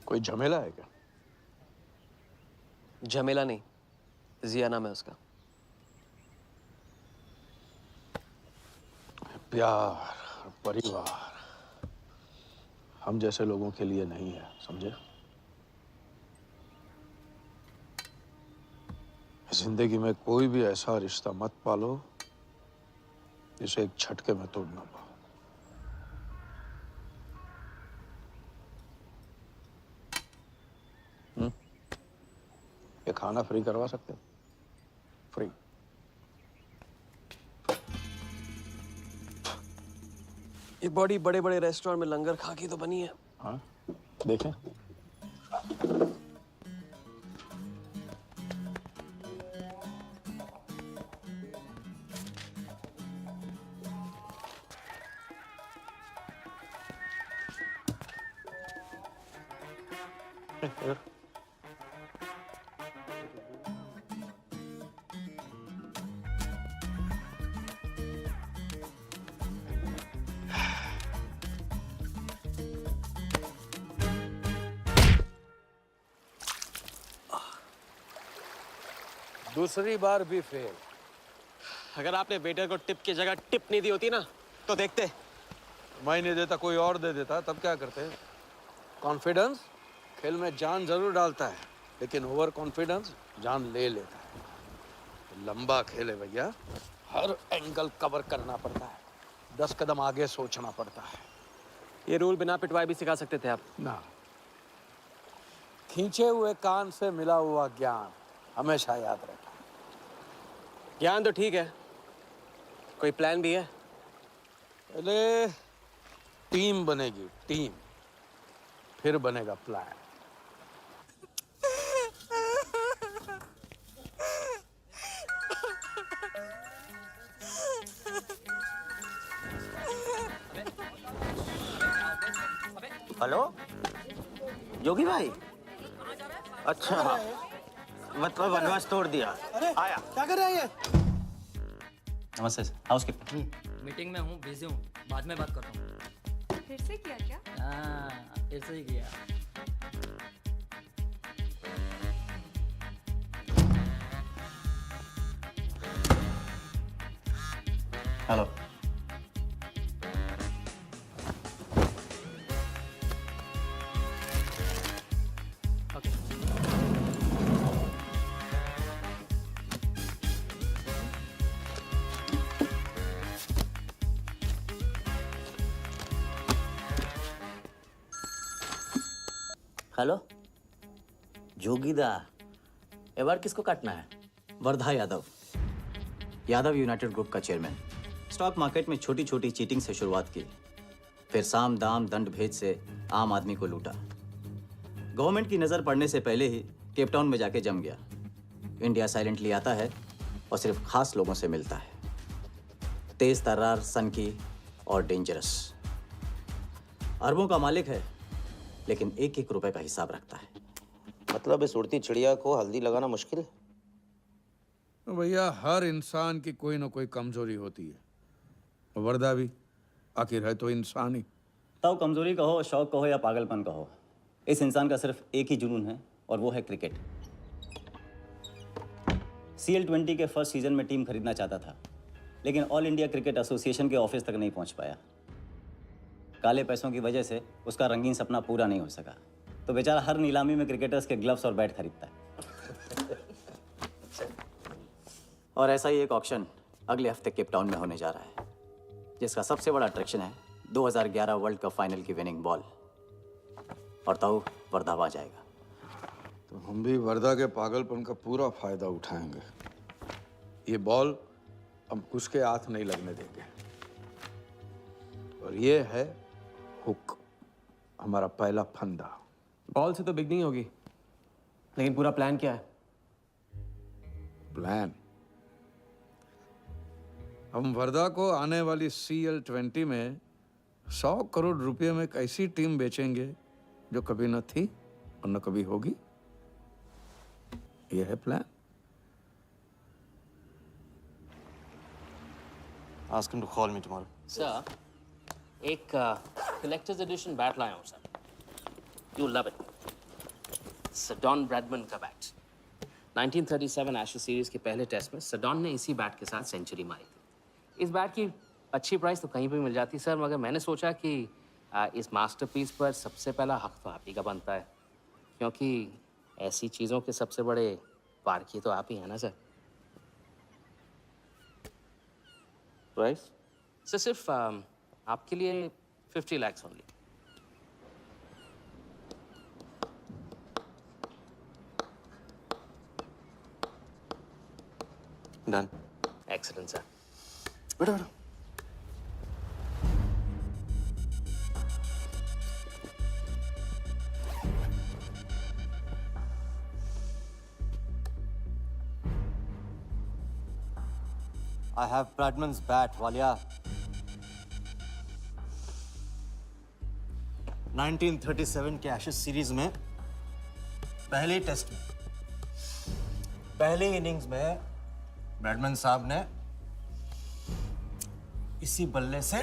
कोई झमेला है क्या? झमेला नहीं, जिया नाम है उसका। प्यार, परिवार हम जैसे लोगों के लिए नहीं है, समझे? जिंदगी में कोई भी ऐसा रिश्ता मत पालो जिसे एक झटके में तोड़ ना पाओ। ये खाना फ्री करवा सकते हो? फ्री। ये बॉडी बड़े बड़े रेस्टोरेंट में लंगर खा के तो बनी है। हाँ, देखें। दूसरी बार भी फेल। अगर आपने वेटर को टिप की जगह टिप नहीं दी होती ना तो देखते। मैं नहीं देता, कोई और दे देता, तब क्या करते? कॉन्फिडेंस खेल में जान जरूर डालता है, लेकिन ओवर कॉन्फिडेंस जान ले लेता है। लंबा खेल है भैया, हर एंगल कवर करना पड़ता है, 10 कदम आगे सोचना पड़ता है। ये रूल बिना पिटवाए भी सिखा सकते थे आप ना। खींचे हुए कान से मिला हुआ ज्ञान हमेशा याद रखना। ज्ञान तो ठीक है, कोई प्लान भी है? पहले टीम बनेगी, टीम, फिर बनेगा प्लान। हेलो योगी भाई, अच्छा मतलब वनवास तोड़ दिया। आया क्या कर रहा है ये? नमस्ते हाउसकीपर। मीटिंग में हूँ, बिजी हूँ, बाद में बात करता हूँ। फिर से किया क्या? हाँ, फिर से ही किया। हेलो हेलो जोगीदा, ए बार किसको काटना है? वर्धा यादव, यादव यूनाइटेड ग्रुप का चेयरमैन। स्टॉक मार्केट में छोटी छोटी चीटिंग से शुरुआत की, फिर साम दाम दंड भेद से आम आदमी को लूटा। गवर्नमेंट की नज़र पड़ने से पहले ही केप टाउन में जाके जम गया। इंडिया साइलेंटली आता है और सिर्फ खास लोगों से मिलता है। तेज तर्रार, सनकी और डेंजरस। अरबों का मालिक है, लेकिन एक एक रुपए का हिसाब रखता है। मतलब इस उड़ती चिड़िया को हल्दी लगाना मुश्किल है? तो भैया हर इंसान की कोई ना कोई कमजोरी होती है। वर्दा भी आखिर है तो इंसान ही। तब कमजोरी कहो, शौक कहो या पागलपन कहो, इस इंसान का सिर्फ एक ही जुनून है और वो है क्रिकेट। CL20 के फर्स्ट सीजन में टीम खरीदना चाहता था, लेकिन ऑल इंडिया क्रिकेट एसोसिएशन के ऑफिस तक नहीं पहुंच पाया। काले पैसों की वजह से उसका रंगीन सपना पूरा नहीं हो सका, तो बेचारा हर नीलामी में क्रिकेटर्स के ग्लव्स और बैट खरीदता है। और ऐसा ही एक ऑक्शन अगले हफ्ते केप टाउन में होने जा रहा है, जिसका सबसे बड़ा अट्रैक्शन है 2011 वर्ल्ड कप फाइनल की विनिंग बॉल। और ताऊ वर्धा आ जाएगा। तो हम भी वर्दा के पागलपन का पूरा फायदा उठाएंगे। ये बॉल हम उसके हाथ नहीं लगने देंगे। और ये है हुक, हमारा पहला फंदा। बॉल से तो बिग नहीं होगी, लेकिन पूरा प्लान क्या है? प्लान? हम वर्धा को आने वाली CL20 में 100 करोड़ रुपए में एक ऐसी टीम बेचेंगे जो कभी न थी और न कभी होगी। यह है plan. Ask him to call me tomorrow. Sir, एक कलेक्टर्स एडिशन बैट लाया हूँ sir. You love it. Sir Don Bradman का बैट। 1937 एशेज सीरीज के पहले टेस्ट में सडॉन ने इसी बैट के साथ सेंचुरी मारी थी। इस बैट की अच्छी प्राइस तो कहीं भी मिल जाती सर, मगर मैंने सोचा कि इस मास्टरपीस पर सबसे पहला हक तो आप ही का बनता है, क्योंकि ऐसी चीज़ों के सबसे बड़े पारखी तो आप ही हैं ना सर। Price? सर सिर्फ आपके लिए 50 lakhs only. Done. Excellent sir. बैठो बैठो। I have Bradman's bat, Walia. 1937 के एशेज सीरीज में पहले टेस्ट में पहली इनिंग्स में ब्रैडमन साहब ने इसी बल्ले से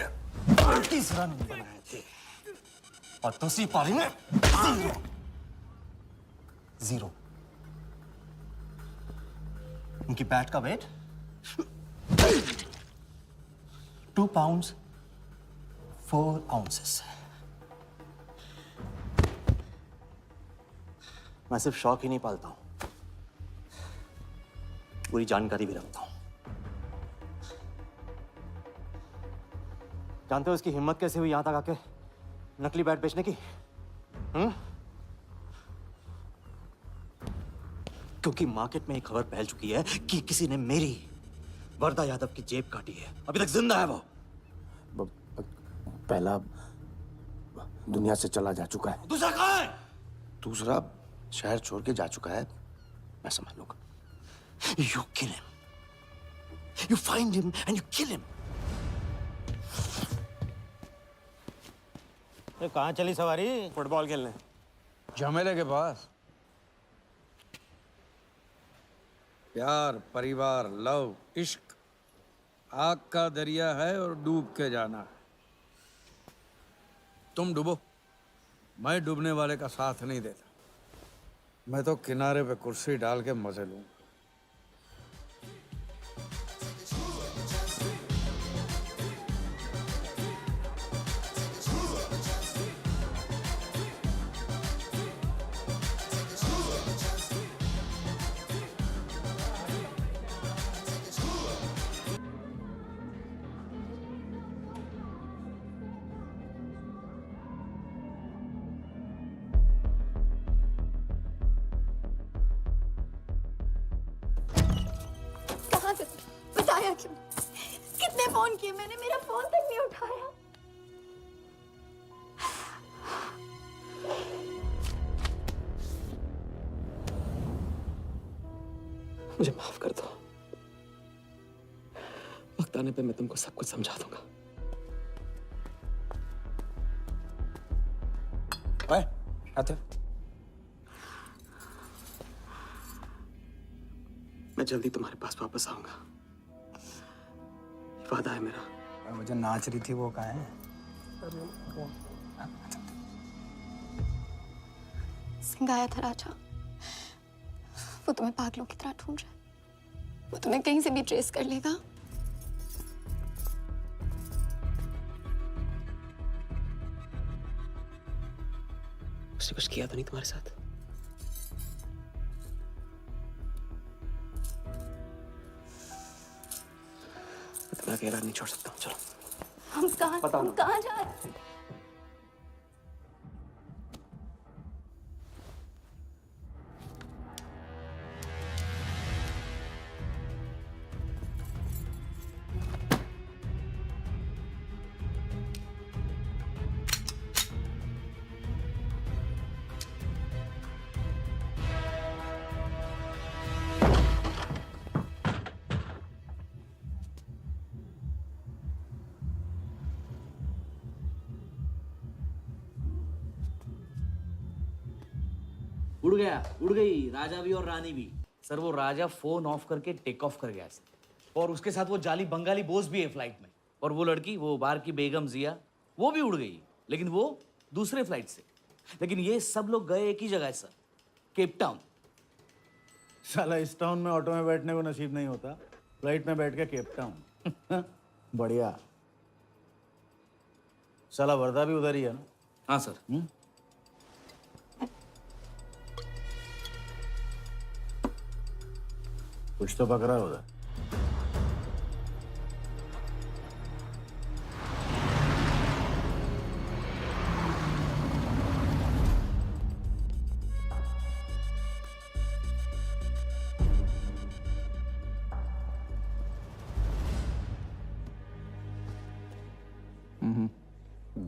30 रन बनाए थे और दूसरी पारी में जीरो। उनकी बैट का वेट 2 pounds 4 ounces। मैं सिर्फ शौक ही नहीं पालता हूं, पूरी जानकारी भी रखता हूं। जानते हो इसकी हिम्मत कैसे हुई यहां तक आके नकली बैट बेचने की? क्योंकि मार्केट में एक खबर फैल चुकी है कि किसी ने मेरी वर्धा यादव की जेब काटी है। अभी तक जिंदा है वो। पहला दुनिया से चला जा चुका है, दूसरा कहाँ है? दूसरा शहर छोड़ के जा चुका है। मैं संभालूंगा। You kill him. You find him and you kill him. कहाँ चली सवारी? फुटबॉल खेलने। झमेले के पास। प्यार, परिवार, लव, इश्क आग का दरिया है और डूब के जाना है। तुम डूबो, मैं डूबने वाले का साथ नहीं देता। मैं तो किनारे पे कुर्सी डाल के मजे लूंगा। बताया क्यों? कितने फोन किए मैंने, मेरा फोन तक नहीं उठाया। मुझे माफ कर दो। वक्त आने पे मैं तुमको सब कुछ समझा दूंगा। ओए, आते। मैं जल्दी तुम्हारे पास वापस आऊंगा, वादा है मेरा। मुझे नाच रही थी वो कहाँ है? सिंह आया था राजा, वो तुम्हें पागलों की तरह ढूंढ रहा है। वो तुम्हें कहीं से भी ट्रेस कर लेगा। उसने कुछ किया तो नहीं तुम्हारे साथ? मैं अकेला नहीं छोड़ सकता हूँ। चलो। हम कहाँ जा रहे हैं? उड़ गया, उड़ गई, राजा भी और रानी भी। सर वो राजा फोन ऑफ करके टेक ऑफ कर गया सर, और उसके साथ वो जाली बंगाली बोस भी है फ्लाइट में, और वो लड़की, वो बार की बेगम जिया, वो भी उड़ गई, लेकिन वो दूसरे फ्लाइट से। लेकिन ये सब लोग गए एक ही जगह है सर, केप टाउन। साला इस टाउन में ऑटो में बैठने को नसीब नहीं होता, फ्लाइट में बैठ के केप टाउन। बढ़िया। साला वर्दा भी उधर ही है ना? हाँ सर। कुछ तो पकड़ा है उधर।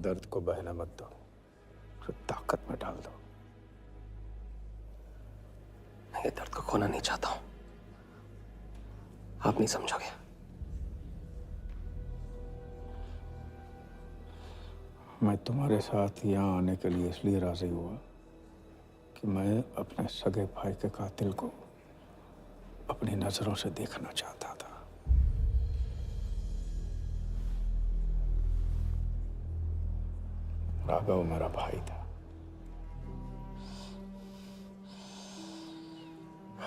दर्द को बहने मत दो, उसे ताकत में डाल दो। मैं ये दर्द को खोना नहीं चाहता हूं, आप नहीं समझोगे। मैं तुम्हारे साथ यहाँ आने के लिए इसलिए राजी हुआ कि मैं अपने सगे भाई के कातिल को अपनी नजरों से देखना चाहता था। राघव मेरा भाई था।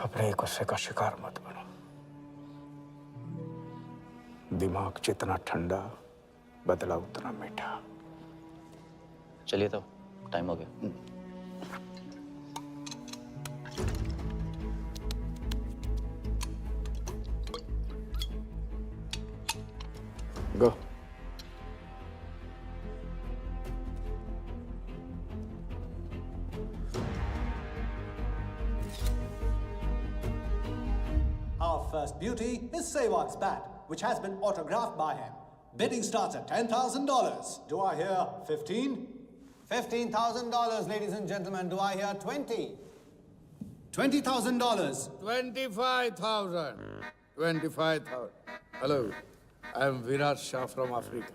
अपने गुस्से का शिकार मत बनो। दिमाग जितना ठंडा, बदला उतना मीठा। चलिए तो, टाइम हो गया। गो। Our first beauty is Sehwag's bat, which has been autographed by him. Bidding starts at $10,000. Do I hear 15? $15,000, ladies and gentlemen. Do I hear 20? $20,000. 25,000. 25,000. Hello, I am Virat Shah from Africa.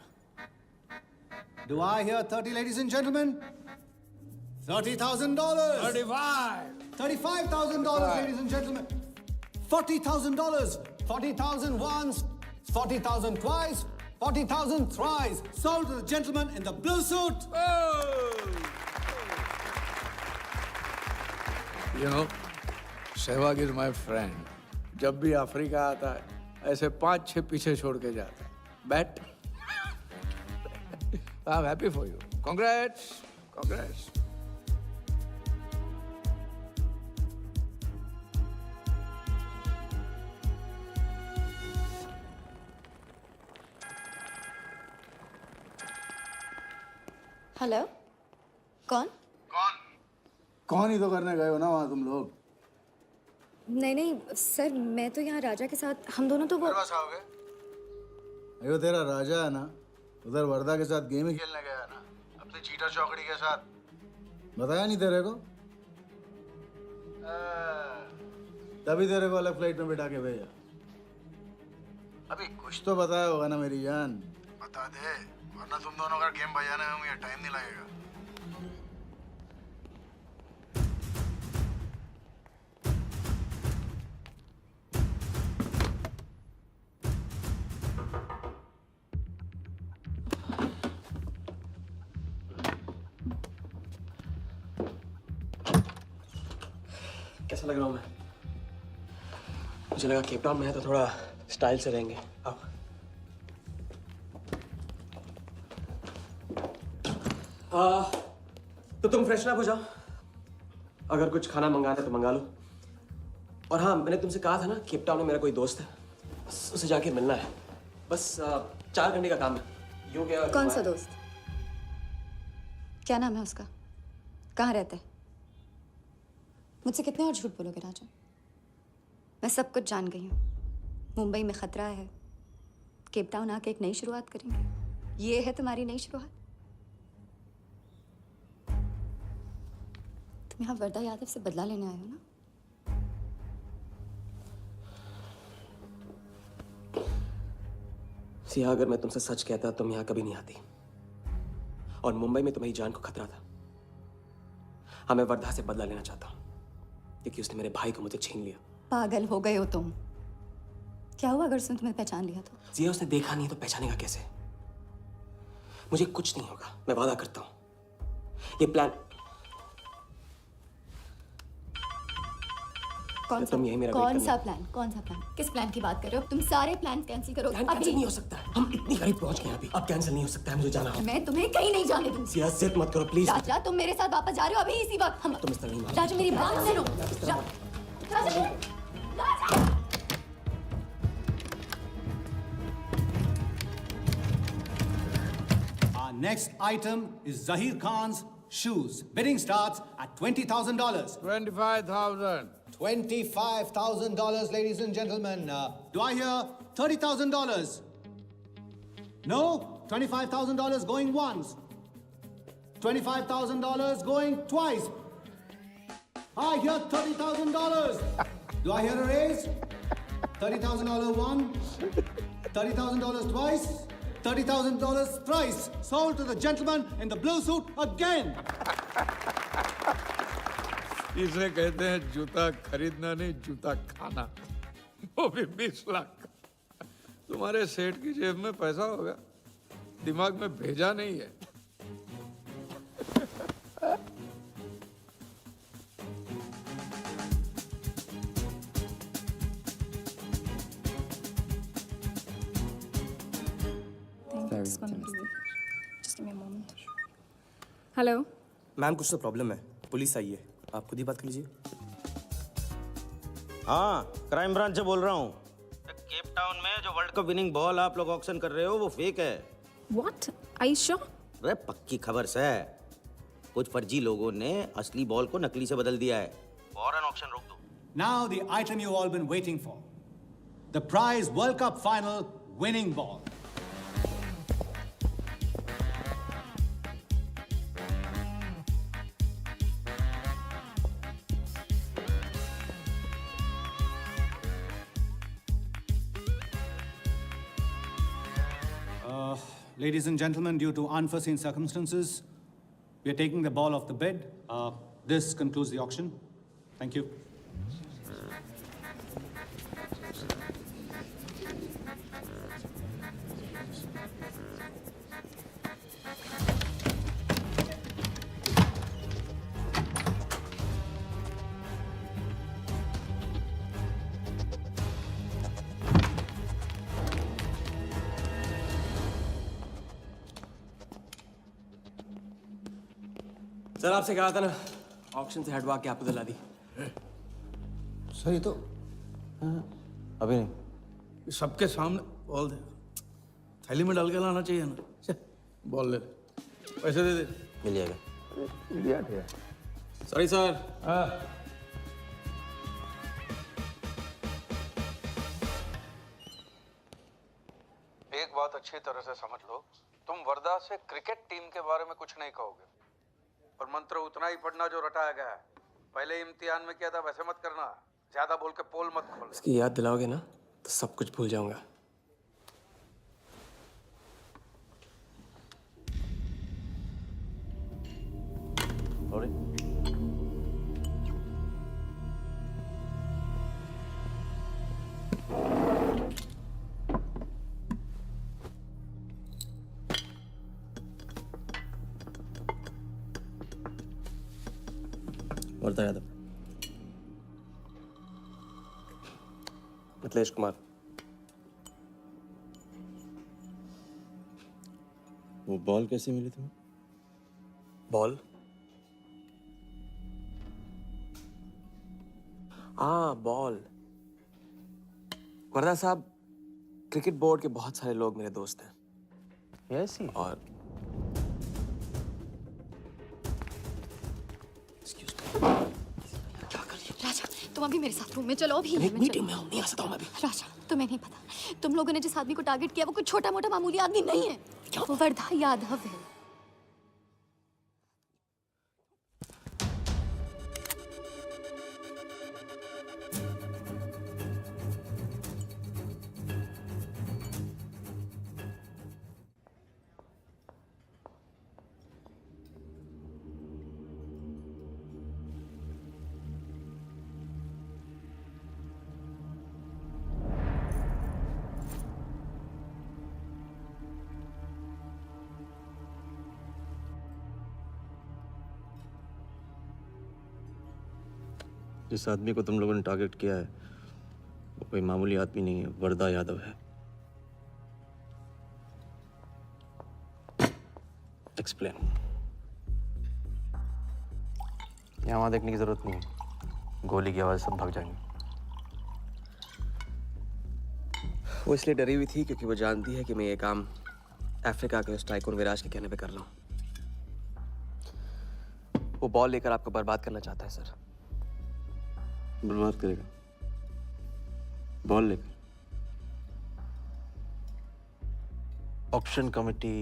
Do I hear 30, ladies and gentlemen? $30,000. 35. $35,000, ladies and gentlemen. $40,000. 40,000 once, 40,000 twice, 40,000 thrice. Sold to the gentleman in the blue suit. You know, Sehwag is my friend. जब भी Africa आता है, ऐसे 5-6 पीछे छोड़ के जाता है. Bet. I'm happy for you. Congrats. Congrats. Hello, कौन? कौन ही तो करने गए हो ना वहाँ तुम लोग? नहीं नहीं सर, मैं तो यहाँ राजा के साथ, हम दोनों तो वो अयो तेरा राजा है ना, उधर वर्दा के साथ गेम ही खेलने गया है ना, अपनी चीटा चौकड़ी के साथ। बताया नहीं तेरे को? तभी तेरे को अलग फ्लाइट में बिठा के भेजा। अभी कुछ तो बताया होगा ना मेरी जान, बता दे, वरना तुम दोनों का गेम बजाने में मुझे टाइम नहीं लगेगा। कैसा लग रहा हूँ मैं? मुझे लगा केप टाउन में है तो थोड़ा स्टाइल से रहेंगे। आओ। तो तुम फ्रेशन अप हो जाओ। अगर कुछ खाना मंगाना है तो मंगा लो। और हाँ, मैंने तुमसे कहा था ना, केप टाउन में मेरा कोई दोस्त है, बस उसे जाके मिलना है। बस 4 घंटे का काम है। यूँ क्या? कौन सा दोस्त? क्या नाम है उसका? कहाँ रहता है? मुझसे कितने और झूठ बोलोगे राजा? मैं सब कुछ जान गई हूँ। मुंबई में खतरा है, केप टाउन आके एक नई शुरुआत करेंगे। ये है तुम्हारी नई शुरुआत? तुम यहाँ वर्दा यादव से बदला लेने आए हो ना? सिया, अगर मैं तुमसे सच कहता तुम यहाँ कभी नहीं आती। और मुंबई में तुम्हारी जान को खतरा था। हाँ, मैं वर्धा से बदला लेना चाहता हूँ। क्योंकि उसने मेरे भाई को मुझसे छीन लिया। पागल हो गए हो तुम। क्या हुआ अगर उसने तुम्हें पहचान लिया तो? जिया उसने देखा नहीं तो पहचानेगा कैसे? मुझे कुछ नहीं होगा, मैं वादा करता हूं। ये प्लान कौन सा? तुम यही मेरा कौन सा प्लान? कौन सा प्लान? किस प्लान की बात कर रहे हो? तुम सारे प्लान कैंसिल करो प्लान कैंसिल नहीं हो सकता। हम इतनी करीब पहुंच गए हैं अभी। अब कैंसिल नहीं हो सकता है, मुझे जाना है। मैं तुम्हें कहीं नहीं जाने दूंगी। जिया जिद मत करो प्लीज। राजा तुम मेरे साथ वापस जा रहे हो अभी इसी वक्त। हम तुम इस तरह नहीं मान। राजा मेरी बात सुनो। राजा Our next item is Zahir Khan's shoes. Bidding starts at $20,000. 25,000. $25,000, ladies and gentlemen. Do I hear $30,000? No? $25,000 going once. $25,000 going twice. I hear $30,000. Do I hear a raise? $30,000 once. $30,000 twice. $30,000 thrice. Sold to the gentleman in the blue suit again. इसे कहते हैं जूता खरीदना नहीं, जूता खाना। वो भी 20 लाख। तुम्हारे सेठ की जेब में पैसा होगा, दिमाग में भेजा नहीं है। हेलो मैम, कुछ तो प्रॉब्लम है, पुलिस आई है, आप खुद ही बात कर लीजिए। हाँ, क्राइम ब्रांच से बोल रहा हूँ। केप टाउन में जो वर्ल्ड कप विनिंग बॉल आप लोग ऑक्शन कर रहे हो वो फेक है। व्हाट? Are you sure? अरे पक्की खबर से। कुछ फर्जी लोगों ने असली बॉल को नकली से बदल दिया है। फौरन ऑक्शन रोक दो। Now the item you all been waiting for. The prize World Cup final winning ball. Ladies and gentlemen, due to unforeseen circumstances, we are taking the ball off the bid. This concludes the auction. Thank you. Sir, आपसे कहा था ना, auction से हटवा के आपको दिला दी। Sir ये तो अभी नहीं। सबके सामने बॉल दे, थैली में डाल के लाना चाहिए ना। बॉल ले, पैसे दे दे। मिल जाएगा। Sorry sir. एक बात अच्छी तरह से समझ लो, तुम वर्धा से क्रिकेट टीम के बारे में कुछ नहीं कहोगे, और मंत्र उतना ही पढ़ना जो रटाया गया है। पहले इम्तिहान में किया था वैसे मत करना, ज्यादा बोल के पोल मत खोल। इसकी याद दिलाओगे ना तो सब कुछ भूल जाऊंगा। वर्धा यादव, मिथिलेश कुमार। वो बॉल कैसे मिली तुम्हें? बॉल? हाँ, बॉल। वर्धा साहब, क्रिकेट बोर्ड के बहुत सारे लोग मेरे दोस्त हैं। Yes he. और राजा तुम अभी मेरे साथ रूम में चलो। अभी मीटिंग में हूं, नहीं आ सकता हूं मैं अभी। राजा तुम्हें नहीं पता, तुम लोगों ने जिस आदमी को टारगेट किया वो कोई छोटा मोटा मामूली आदमी नहीं है। वो वर्धा यादव है। जिस आदमी को तुम लोगों ने टारगेट किया है वो कोई मामूली आदमी नहीं है, वर्धा यादव है। एक्सप्लेन। यहाँ वहाँ देखने की जरूरत नहीं है, गोली की आवाज सब भाग जाएंगे। वो इसलिए डरी हुई थी क्योंकि वो जानती है कि मैं ये काम अफ्रीका के उस टाइकून विराज के कहने पे कर रहा हूँ। वो बॉल लेकर आपको बर्बाद करना चाहता है सर। बर्बाद करेगा? बॉल लेकर? ऑक्शन कमेटी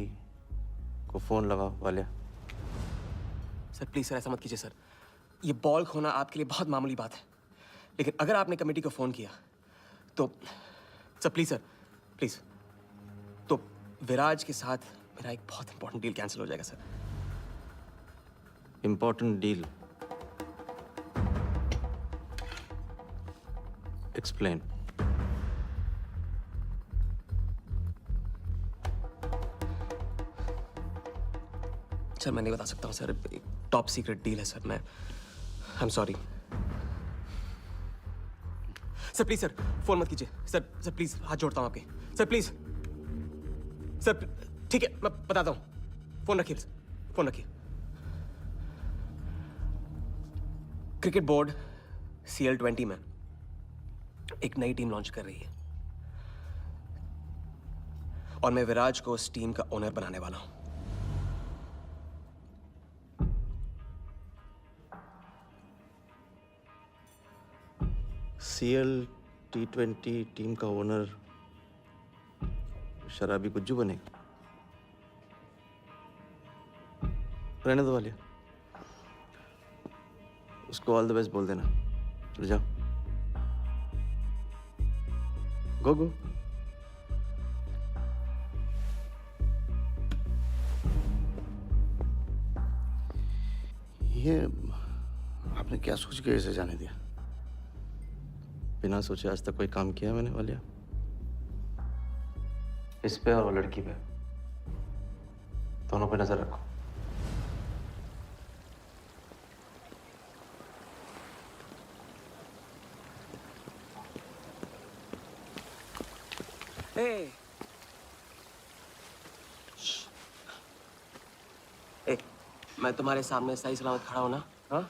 को फोन लगाओ वालिया। सर प्लीज सर ऐसा मत कीजिए सर। ये बॉल खोना आपके लिए बहुत मामूली बात है, लेकिन अगर आपने कमेटी को फोन किया तो सर प्लीज तो विराज के साथ मेरा एक बहुत इंपॉर्टेंट डील कैंसिल हो जाएगा sir. Important deal? Explain. Sir मैं नहीं बता सकता हूँ सर, एक टॉप सीक्रेट डील है सर। मैं I am sorry sir. Please sir phone मत कीजिए सर। सर प्लीज हाथ जोड़ता हूँ आपके सर, प्लीज सर। ठीक है मैं बताता हूँ, फोन रखिए फोन रखिए। क्रिकेट बोर्ड CL20 में एक नई टीम लॉन्च कर रही है और मैं विराज को उस टीम का ओनर बनाने वाला हूं। CL T20 टीम का ओनर शराबी गुज्जू बनेगा? रहने दो वालिया, उसको ऑल द बेस्ट बोल देना। चल जाओ, गो गो। ये आपने क्या सोच के इसे जाने दिया? बिना सोचे आज तक कोई काम किया मैंने वालिया? इस पे और वो लड़की पे, दोनों पे नजर रखो। मैं तुम्हारे सामने सही सलामत खड़ा हूं ना? हाँ,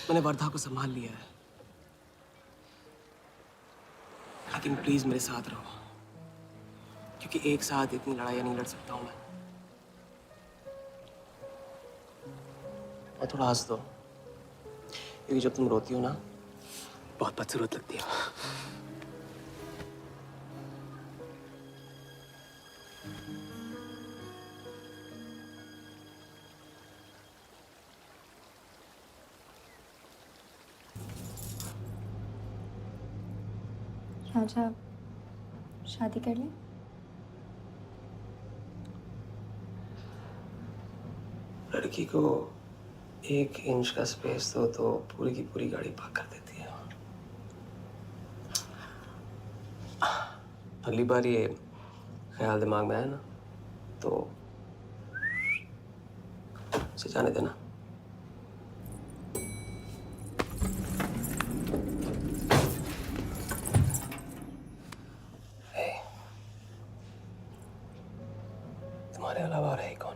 मैंने वर्धा को संभाल लिया है, लेकिन प्लीज मेरे साथ रहो, क्योंकि एक साथ इतनी लड़ाइयां नहीं लड़ सकता हूं मैं। और थोड़ा हंस दो, क्योंकि जब तुम रोती हो ना बहुत बदसूरत लगती है। राजा शादी कर ले? लड़की को 1 इंच का स्पेस दो तो पूरी की पूरी गाड़ी पार्क कर देती है। अगली बार ये ख्याल दिमाग में आया ना तो उसे जाने देना। तुम्हारे अलावा और है कौन?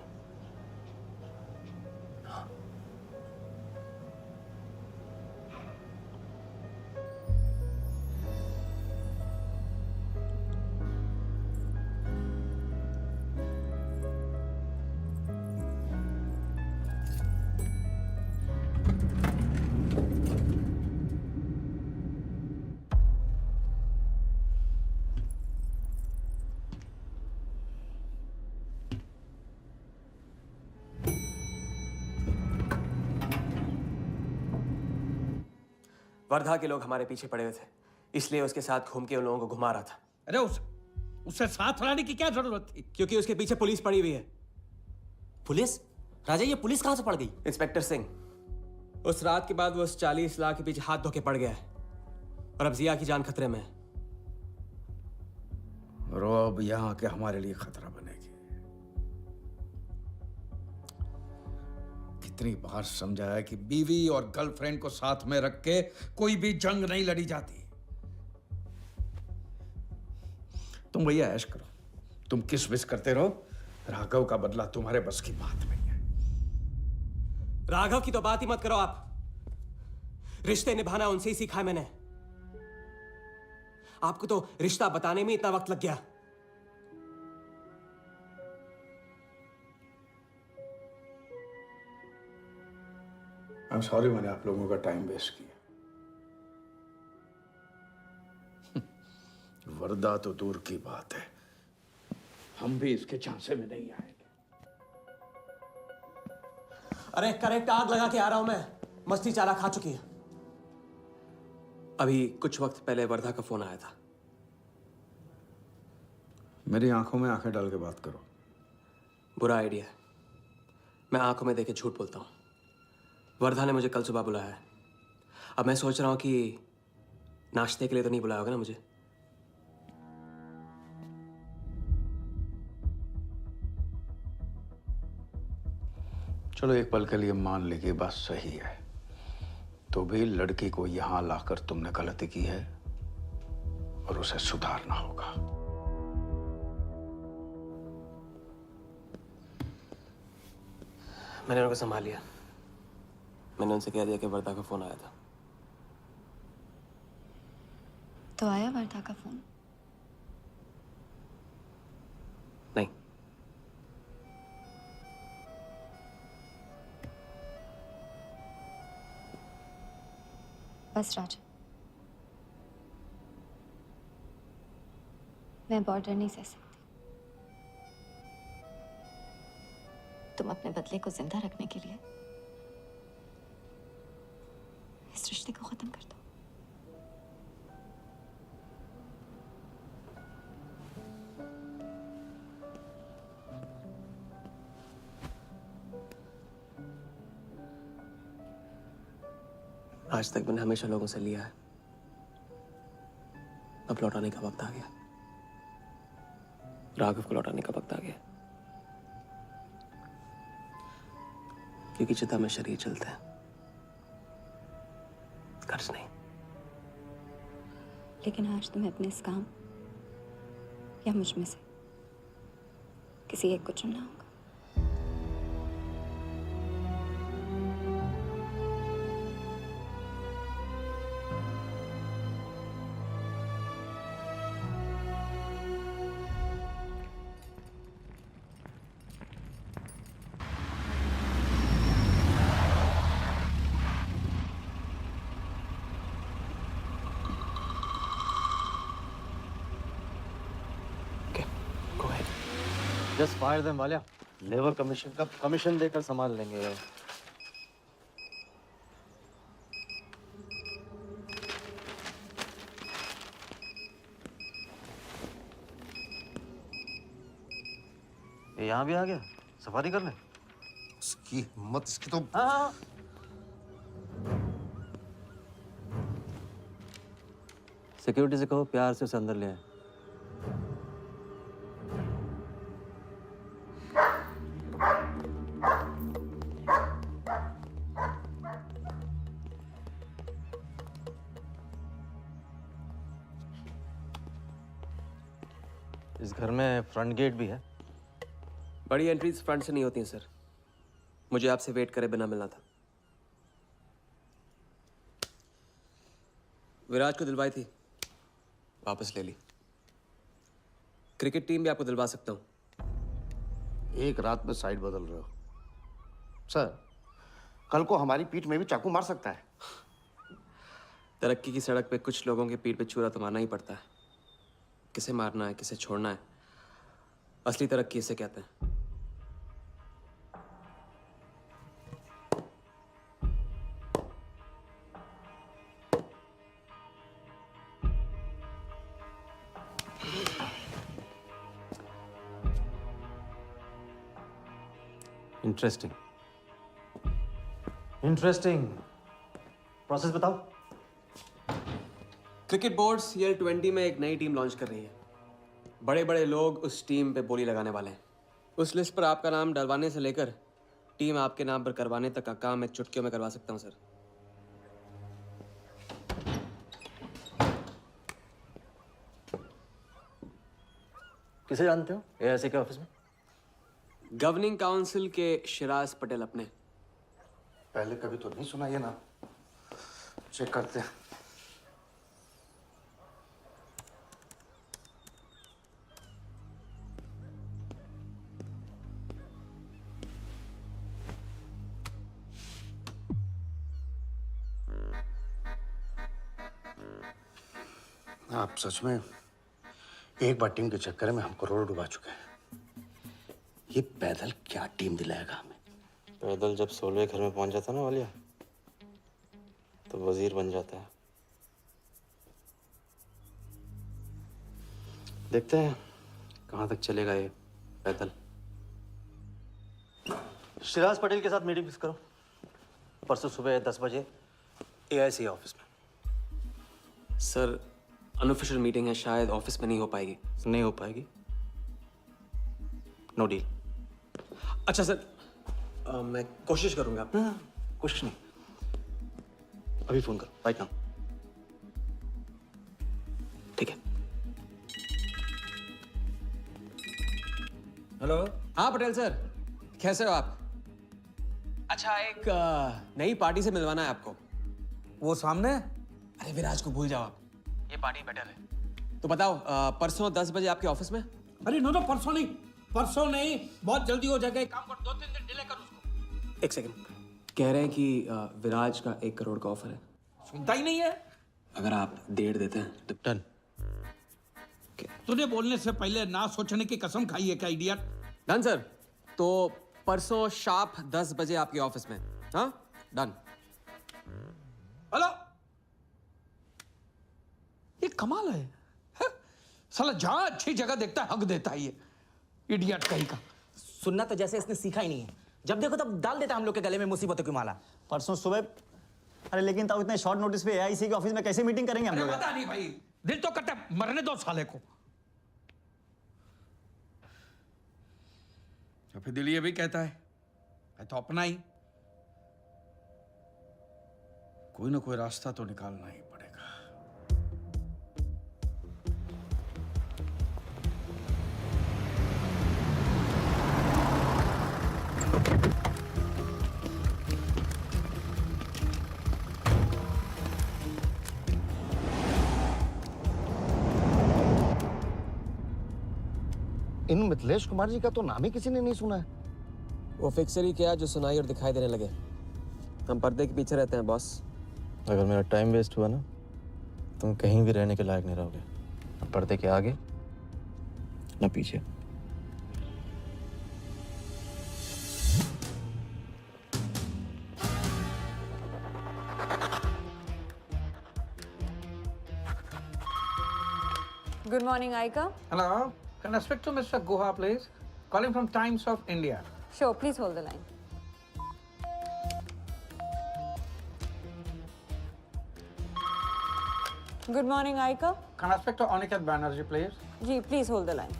वर्धा के लोग हमारे पीछे पड़े हुए थे, इसलिए उसके साथ घूम के उन लोगों को घुमा रहा था। अरे उससे साथ लाने की क्या जरूरत थी? क्योंकि उसके पीछे पुलिस पड़ी हुई है। पुलिस? राजा ये पुलिस कहां से पड़ गई? इंस्पेक्टर सिंह, उस रात के बाद वो उस 40 लाख के पीछे हाथ धो के पड़ गया है और अब जिया की जान खतरे में है। और वो अब यहाँ के हमारे लिए खतरा बनेगी। कितनी बार समझाया कि बीवी और गर्लफ्रेंड को साथ में रख के कोई भी जंग नहीं लड़ी जाती। तुम भैया ऐश करो, तुम किस विस करते रहो। राघव का बदला तुम्हारे बस की बात नहीं है। राघव की तो बात ही मत करो आप। रिश्ते निभाना उनसे ही सीखा है मैंने। आपको तो रिश्ता बताने में इतना वक्त लग गया। I'm sorry मैंने आप लोगों का टाइम वेस्ट किया। वर्दा तो दूर की बात है, हम भी इसके झांसे में नहीं आएंगे। अरे करेक्ट आग लगा के आ रहा हूं मैं। मस्ती चारा खा चुकी है। अभी कुछ वक्त पहले वर्धा का फोन आया था। मेरी आंखों में आंखें डाल के बात करो। बुरा आइडिया है। मैं आंखों में देखे झूठ बोलता हूं। वर्धा ने मुझे कल सुबह बुलाया है। अब मैं सोच रहा हूं कि नाश्ते के लिए तो नहीं बुलाया होगा ना मुझे। चलो एक पल के लिए मान ली कि बात सही है, तो भी लड़की को यहां लाकर तुमने गलती की है और उसे सुधारना होगा। मैंने उनको संभाल लिया। मैंने उनसे कह दिया कि वर्धा का फोन आया था। तो आया वर्धा का फोन? नहीं। बस राज, मैं बॉर्डर नहीं सह सकती। तुम अपने बदले को जिंदा रखने के लिए इस रिश्ते को खत्म कर दो। आज तक मैंने हमेशा लोगों से लिया है। अब लौटाने का वक्त आ गया। राघव को लौटाने का वक्त आ गया। क्योंकि चिता में शरीर चलता है, कर्ज नहीं। लेकिन आज तुम्हें अपने इस काम या मुझ में से किसी एक को चुनना होगा। Just fire them Walia. Labour commission का कमीशन देकर संभाल लेंगे। ये यहाँ भी आ गया। सफारी कर ले। उसकी हिम्मत, इसकी तो। हाँ। सिक्योरिटी से कहो प्यार से उसे अंदर ले आए। इस घर में फ्रंट गेट भी है। बड़ी एंट्रीज फ्रंट से नहीं होती हैं सर। मुझे आपसे वेट करे बिना मिलना था। विराज को दिलवाई थी, वापस ले ली। क्रिकेट टीम भी आपको दिलवा सकता हूं। एक रात में साइड बदल रहे हो सर। कल को हमारी पीठ में भी चाकू मार सकता है। तरक्की की सड़क पे कुछ लोगों के पीठ पे छुरा तो मारना ही पड़ता है। किसे मारना है, किसे छोड़ना है, असली तरक्की इसे कहते हैं। Interesting interesting. प्रोसेस बताओ। क्रिकेट बोर्ड CL20 में एक नई टीम लॉन्च कर रही है। बड़े बड़े लोग उस टीम पे बोली लगाने वाले हैं। उस लिस्ट पर आपका नाम डलवाने से लेकर टीम आपके नाम पर करवाने तक का काम मैं चुटकियों में करवा सकता हूँ सर। किसे जानते हो एआईसी के ऑफिस में? गवर्निंग काउंसिल के शिराज पटेल अपने। पहले कभी तो नहीं सुना ये नाम। चेक करते हैं। आप सच में एक बार टीम के चक्कर में हम करोड़ डुबा चुके हैं। ये पैदल क्या टीम दिलाएगा हमें? पैदल जब 16वें घर में पहुंच जाता ना वालिया, तो वजीर बन जाता है। देखते हैं कहाँ तक चलेगा ये पैदल। शिराज पटेल के साथ मीटिंग फिक्स करो परसों सुबह 10 बजे एआईसी ऑफिस में। सर अनऑफिशियल मीटिंग है, शायद ऑफिस में नहीं हो पाएगी। नहीं हो पाएगी? No deal. अच्छा सर, मैं कोशिश करूंगा। कुछ नहीं, अभी फोन करो राइट नाउ। ठीक है। हेलो। हाँ पटेल सर, कैसे हो आप? अच्छा, एक नई पार्टी से मिलवाना है आपको। वो सामने? अरे विराज को भूल जाओ आप, ये पार्टी बेटर है। तो बताओ परसों 10 बजे आपके ऑफिस में? अरे नो परसों नहीं, बहुत जल्दी हो जाएगा। एक काम कर, 2-3 दिन डिले कर उसको। एक सेकंड, कह रहे हैं कि विराज का 1 करोड़ का ऑफर है। सुनता ही नहीं है। अगर आप 1.5 देते हैं तो डन। तूने बोलने से पहले ना सोचने की कसम खाई है क्या इडियट? डन सर, तो परसों शार्प 10 बजे आपके ऑफिस में। हाँ डन। हेलो, ये कमाल है, साला जहां अच्छी जगह देखता है हक देता है ये इडियट कहीं का। सुनना तो जैसे इसने सीखा ही नहीं है, जब देखो तब डाल देता है हम लोग के गले में मुसीबतों की माला। परसों सुबह। अरे लेकिन तब इतने शॉर्ट नोटिस पे एआईसी के ऑफिस में कैसे मीटिंग करेंगे हम लोग? पता नहीं भाई, दिल तो करता है मरने दो साले को। तो फिर दिल ये भी कहता है मैं तो अपना ही, कोई ना कोई रास्ता तो निकालना ही पड़ेगा। इन मिथिलेश कुमार जी का तो नाम ही किसी ने नहीं सुना है। वो फिक्सर ही क्या जो सुनाई और दिखाई देने लगे। हम पर्दे के पीछे रहते हैं बॉस। अगर मेरा टाइम वेस्ट हुआ ना, तुम कहीं भी रहने के लायक नहीं रहोगे, ना पर्दे के आगे ना पीछे। Good morning, Aika. Hello, can I speak to Mr. Guha, please? Calling from Times of India. Sure, please hold the line. Good morning, Aika. Can I speak to Aniket Banerjee, please? Ji, please hold the line.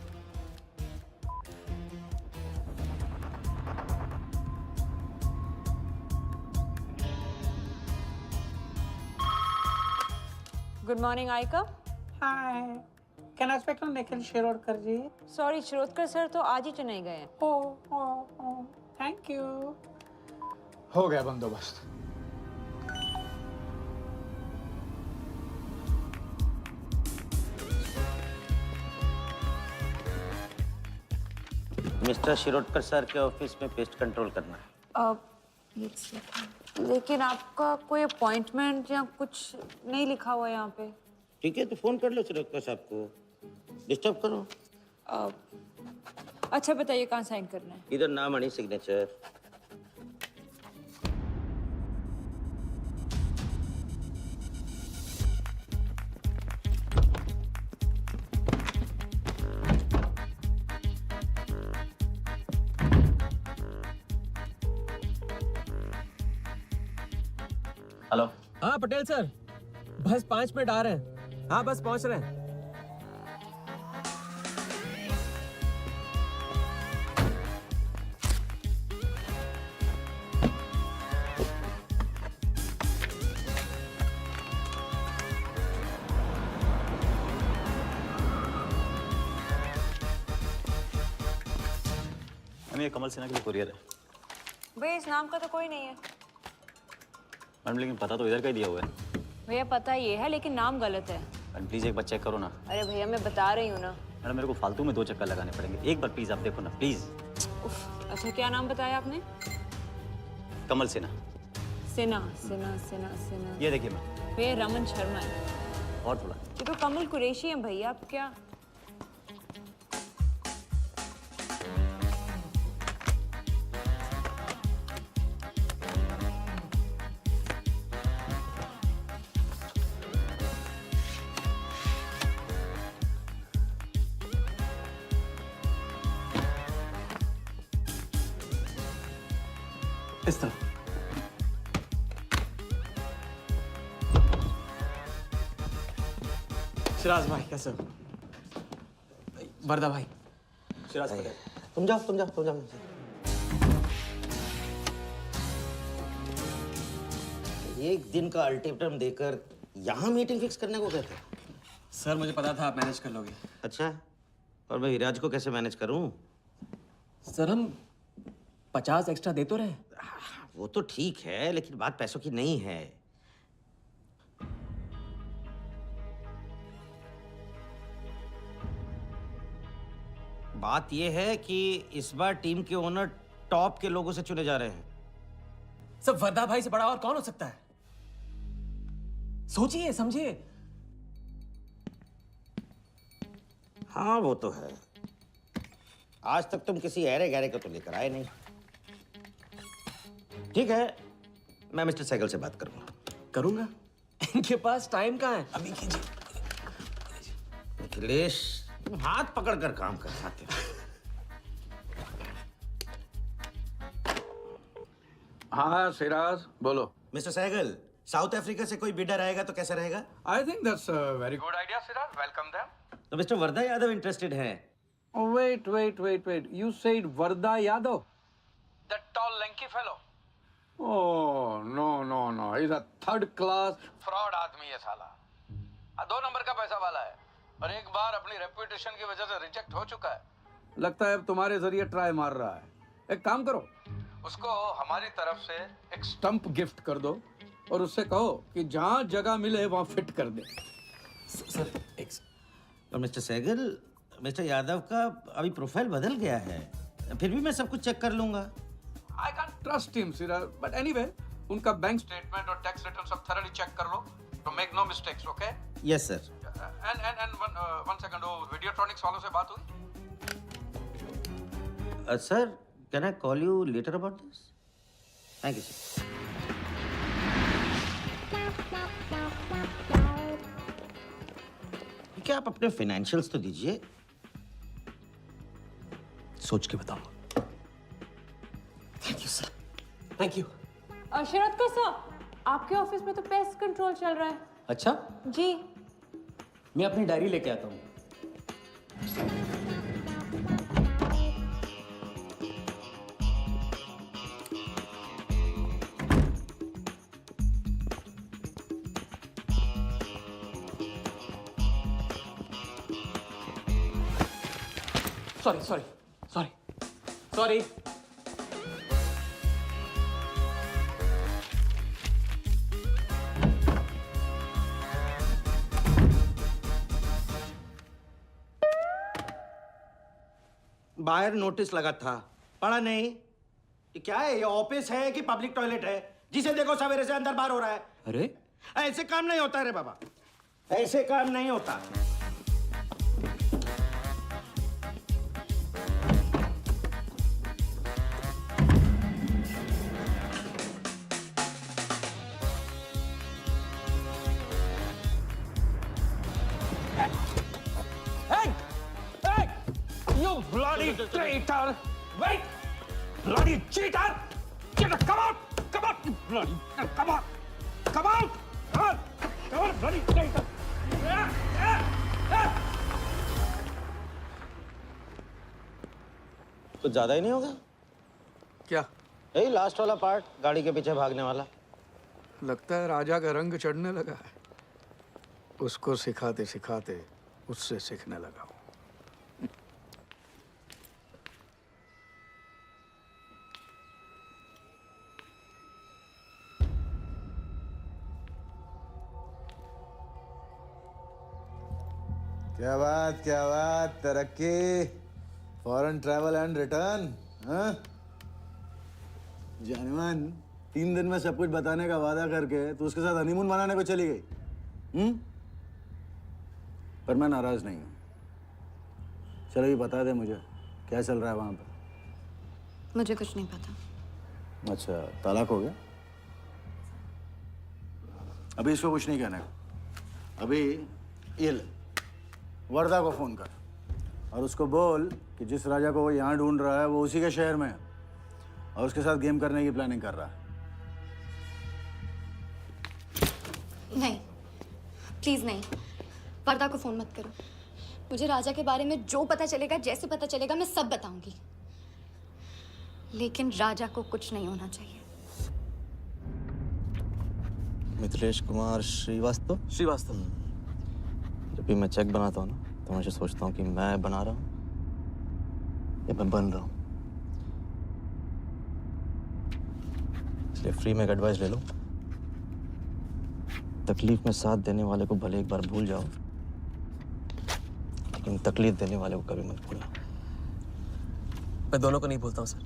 Good morning, Aika. Hi. Can I speak to Nikhil Shirodkar ji? Sorry, Shirodkar sir तो आज ही चेन्नई गए हैं। Oh, thank you. हो गया बंदोबस्त। Mister Shirodkar sir के office में pest control करना है। लेकिन आपका कोई अपॉइंटमेंट या कुछ नहीं लिखा हुआ यहाँ पे। ठीक है, तो फोन कर लो शिरोडकर साहब को, डिस्टर्ब करो। अच्छा बताइए कहाँ साइन करना है? इधर नाम अनी सिग्नेचर। हेलो। हाँ पटेल सर, बस 5 मिनट आ रहे हैं। हाँ बस पहुंच रहे हैं। में कमल सिन्हा के लिए कुरियर है। भैया इस नाम का तो कोई नहीं है। मैडम लेकिन पता तो इधर का ही दिया हुआ है। भैया पता ये है लेकिन नाम गलत है। मैडम प्लीज़ एक बार चेक करो ना। अरे भैया मैं बता रही हूँ ना। मैडम मेरे को फालतू में 2 चक्कर लगाने पड़ेंगे, एक बार प्लीज़ आप देखो ना प्लीज़। अच्छा क्या नाम बताया आपने? कमल सिन्हा। सिन्हा सिन्हा सिन्हा सिन्हा। ये देखिए मैम। भैया रमन शर्मा है। और थोड़ा। ये तो कमल कुरैशी है भैया, आप क्या? इस तरह। सिराज भाई कैसे हो? वर्दा भाई। सिराज भाई तुम जाओ। एक दिन का अल्टीमेटम देकर यहाँ मीटिंग फिक्स करने को कहते हैं। सर मुझे पता था आप मैनेज कर लोगे। अच्छा, और मैं विराज को कैसे मैनेज करूं? सर हम 50 एक्स्ट्रा दे तो रहे। वो तो ठीक है लेकिन बात पैसों की नहीं है। बात यह है कि इस बार टीम के ओनर टॉप के लोगों से चुने जा रहे हैं। सब वर्दा भाई से बड़ा और कौन हो सकता है? सोचिए समझिए। हाँ वो तो है। आज तक तुम किसी ऐरे गहरे को तो लेकर आए नहीं। ठीक है, मैं मिस्टर सहगल से बात करूंगा। इनके पास टाइम कहाँ है? अभी कीजिए। अखिलेश तुम हाथ पकड़ कर काम कर खाते हो। हाँ सिराज बोलो। मिस्टर सहगल, साउथ अफ्रीका से कोई बिडर आएगा तो कैसा रहेगा? I think that's a very good idea Siraj, welcome them. तो मिस्टर वर्दा यादव इंटरेस्टेड है? Wait. You said Varda Yadav? That tall, lanky fellow? Oh, no. He's a third-class fraud आदमी है साला। 2 नंबर का पैसा वाला है और एक बार अपनी रेपुटेशन की वजह से रिजेक्ट हो चुका है। लगता है अब तुम्हारे जरिए ट्राई मार रहा है। एक काम करो, उसको हमारी तरफ से एक स्टंप गिफ्ट कर दो और उससे कहो कि जहाँ जगह मिले वहाँ फिट कर दे। सर एक और मिस्टर सहगल, मिस्टर यादव का अभी प्रोफाइल बदल गया है, फिर भी मैं सब कुछ चेक कर लूंगा। I can't trust him, Siraj. But anyway, उनका बैंक स्टेटमेंट और टैक्स रिटर्न सब thoroughly चेक कर लो, तो make no mistakes, okay? Yes, sir. And one second, वो Videotronics वालों से बात हुई? Sir, can I call you later about this? Thank you, sir. क्या आप अपने फाइनेंशियल्स तो दीजिए। सोच के बताओ। Thank you sir, thank you. Sharad का सर, आपके ऑफिस में तो पेस्ट कंट्रोल चल रहा है। अच्छा जी। मैं अपनी डायरी लेके आता हूँ। सॉरी। बाहर नोटिस लगा था, पढ़ा नहीं? ये क्या है? ये ऑफिस है कि पब्लिक टॉयलेट है? जिसे देखो सवेरे से अंदर बाहर हो रहा है। अरे ऐसे काम नहीं होता रे बाबा, ऐसे काम नहीं होता। You bloody traitor! Wait! Bloody cheater! Cheater, come out! Come out! You bloody... Come out! Come out! Come on! Come on, bloody traitor! कुछ ज्यादा ही नहीं होगा क्या? यही लास्ट वाला पार्ट, गाड़ी के पीछे भागने वाला। लगता है राजा का रंग चढ़ने लगा है। उसको सिखाते सिखाते उससे सीखने लगा हूं। क्या बात, तरक्की, फॉरेन ट्रैवल एंड रिटर्न, हाँ? जानवन 3 दिन में सब कुछ बताने का वादा करके तू उसके साथ हनीमून मनाने को चली गई, पर मैं नाराज नहीं हूँ। चलो ये बता दे मुझे क्या चल रहा है वहां पर। मुझे कुछ नहीं पता। अच्छा, तलाक हो गया? अभी इसको कुछ नहीं कहना है। अभी ये ले, वर्दा को फोन कर और उसको बोल कि जिस राजा को वो यहाँ ढूंढ रहा है वो उसी के शहर में है और उसके साथ गेम करने की प्लानिंग कर रहा है। नहीं, प्लीज नहीं, वर्दा को फोन मत करो। मुझे राजा के बारे में जो पता चलेगा, जैसे पता चलेगा, मैं सब बताऊंगी, लेकिन राजा को कुछ नहीं होना चाहिए। मिथिलेश कुमार श्रीवास्तव। जब भी मैं चेक बनाता हूँ ना तो मुझे सोचता हूँ कि मैं बना रहा हूँ या मैं बन रहा हूँ। इसलिए फ्री में एक एडवाइस ले लो, तकलीफ में साथ देने वाले को भले एक बार भूल जाओ, लेकिन तकलीफ देने वाले को कभी मत भूलना। मैं दोनों को नहीं भूलता हूँ सर।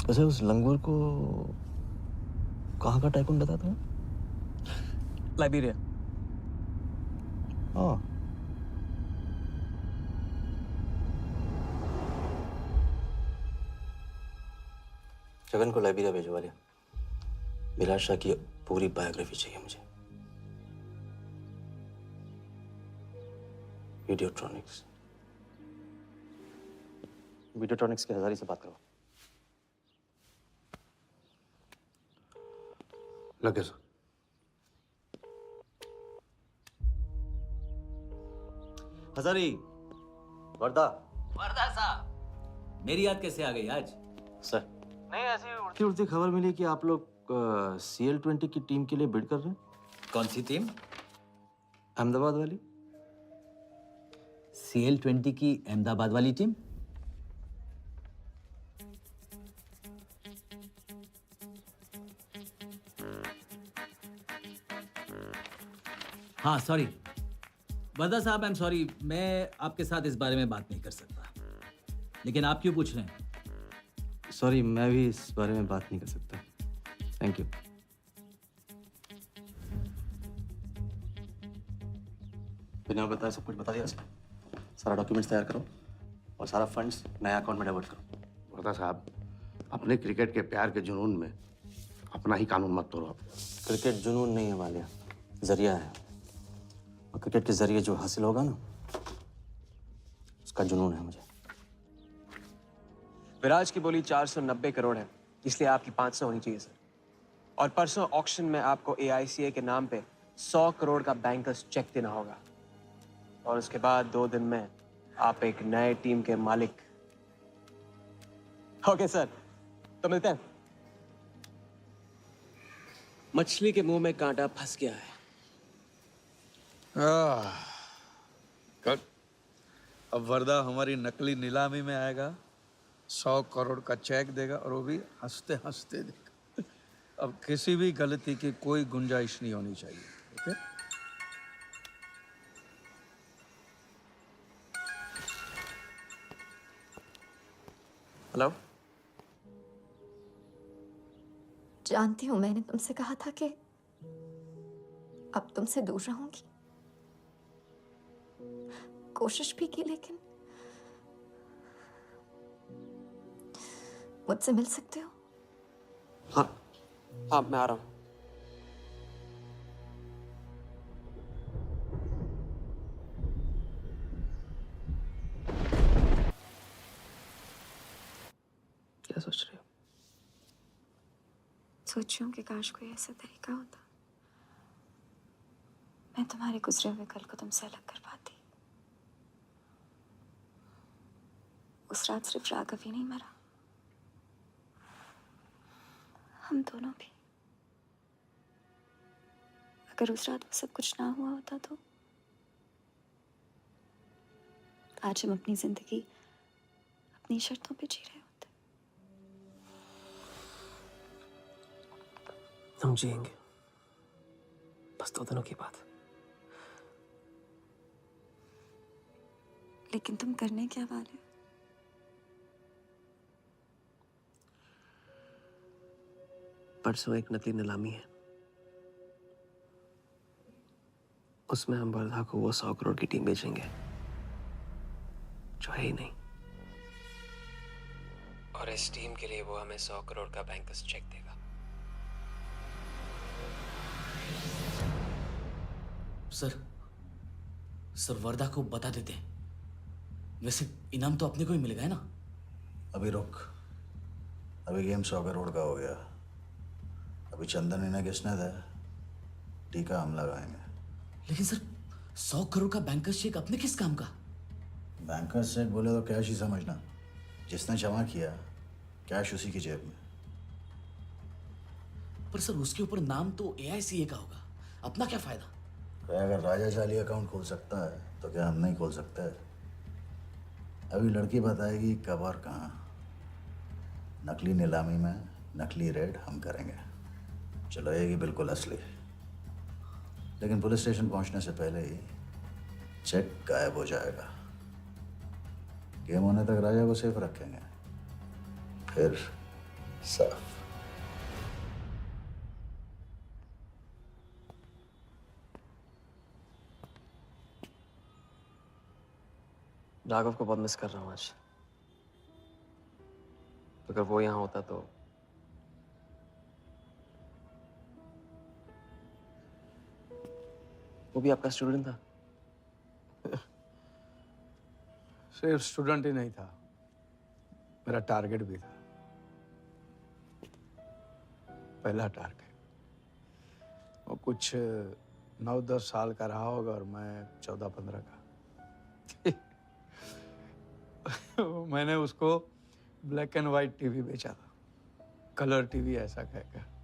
वैसे उस लंगूर को कहाँ का टाइकून बताया तुम्हें? लाइबेरिया। हाँ, जगन को लाइबेरिया भेजवा लिया। विराट शाह की पूरी बायोग्राफी चाहिए मुझे। वीडियोट्रॉनिक्स के हजारी से बात करो। लगे सर। हजारी, वर्दा साहब, मेरी याद कैसे आ गई आज? सर, नहीं ऐसी उड़ती उड़ती खबर मिली कि आप लोग CL20 की टीम के लिए बिड कर रहे हैं। कौन सी टीम? अहमदाबाद वाली। CL20 की अहमदाबाद वाली टीम? हाँ सॉरी वर्दा साहब, आई एम सॉरी, मैं आपके साथ इस बारे में बात नहीं कर सकता। लेकिन आप क्यों पूछ रहे हैं? सॉरी, मैं भी इस बारे में बात नहीं कर सकता। Thank you. बिना बताए सब कुछ बता दिया सर। सारा डॉक्यूमेंट्स तैयार करो और सारा फंड्स नए अकाउंट में डाइवर्ट करो। वर्दा साहब, अपने क्रिकेट के प्यार के जुनून में अपना ही कानून मत तोड़ो। क्रिकेट जुनून नहीं है वालिया, जरिया है। और क्रिकेट के जरिए जो हासिल होगा ना, उसका जुनून है मुझे। विराज की बोली 490 करोड़ है, इसलिए आपकी 500 होनी चाहिए सर। और परसों ऑक्शन में आपको AICA के नाम पे 100 करोड़ का बैंकर्स चेक देना होगा। और उसके बाद 2 दिन में आप एक नए टीम के मालिक। ओके सर, तो मिलते हैं। मछली के मुंह में कांटा फंस गया है। कल अब वर्दा हमारी नकली नीलामी में आएगा, 100 करोड़ का चेक देगा और वो भी हंसते हंसते देगा। अब किसी भी गलती की कोई गुंजाइश नहीं होनी चाहिए। ओके? हेलो। जानती हूँ मैंने तुमसे कहा था कि अब तुमसे दूर रहूंगी। कोशिश भी की, लेकिन मुझसे मिल सकते हो? हाँ, मैं आ रहा हूँ। क्या सोच रहे हो? सोच रही हूँ कि काश कोई ऐसा तरीका होता, मैं तुम्हारे गुजरे हुए कल को तुमसे अलग कर पाती। उस रात सिर्फ राघव ही नहीं मरा, हम दोनों भी। अगर उस रात वो सब कुछ ना हुआ होता तो आज हम अपनी जिंदगी अपनी शर्तों पे जी रहे होते। हम जिएंगे, बस 2 दिनों की बात। लेकिन तुम करने क्या वाले हो? परसों एक नकली नीलामी है, उसमें हम वर्धा को वो 100 करोड़ की टीम बेचेंगे जो है ही नहीं, और इस टीम के लिए वो हमें 100 करोड़ का बैंकर्स चेक देगा। सर वर्धा को बता देते हैं। वैसे इनाम तो अपने को ही मिलेगा है ना? अभी रुक, अभी गेम 100 करोड़ का हो गया। अभी चंदन इन्हें किसने दिया? टीका हम लगाएंगे। लेकिन सर 100 करोड़ का बैंकर्स चेक अपने किस काम का? बैंकर्स चेक बोले तो कैश ही समझना। जिसने जमा किया कैश उसी की जेब में। पर सर उसके ऊपर नाम तो AICA का होगा, अपना क्या फायदा? अगर राजा चाली अकाउंट खोल सकता है तो क्या हम नहीं खोल सकते? अभी लड़की बताएगी कब और कहाँ। नकली नीलामी में नकली रेड हम करेंगे, चलाएगी बिल्कुल असली। लेकिन पुलिस स्टेशन पहुंचने से पहले ही चेक गायब हो जाएगा। गेम होने तक राजा को सेफ रखेंगे, फिर साफ। राघव को बहुत मिस कर रहा हूँ आज। अगर वो यहाँ होता तो वो भी आपका स्टूडेंट था? सिर्फ स्टूडेंट ही नहीं था, मेरा टारगेट भी था। पहला टारगेट। वो कुछ 9-10 साल का रहा होगा और मैं 14-15 का। मैंने उसको ब्लैक एंड व्हाइट टीवी बेचा था, कलर टीवी ऐसा कहकर।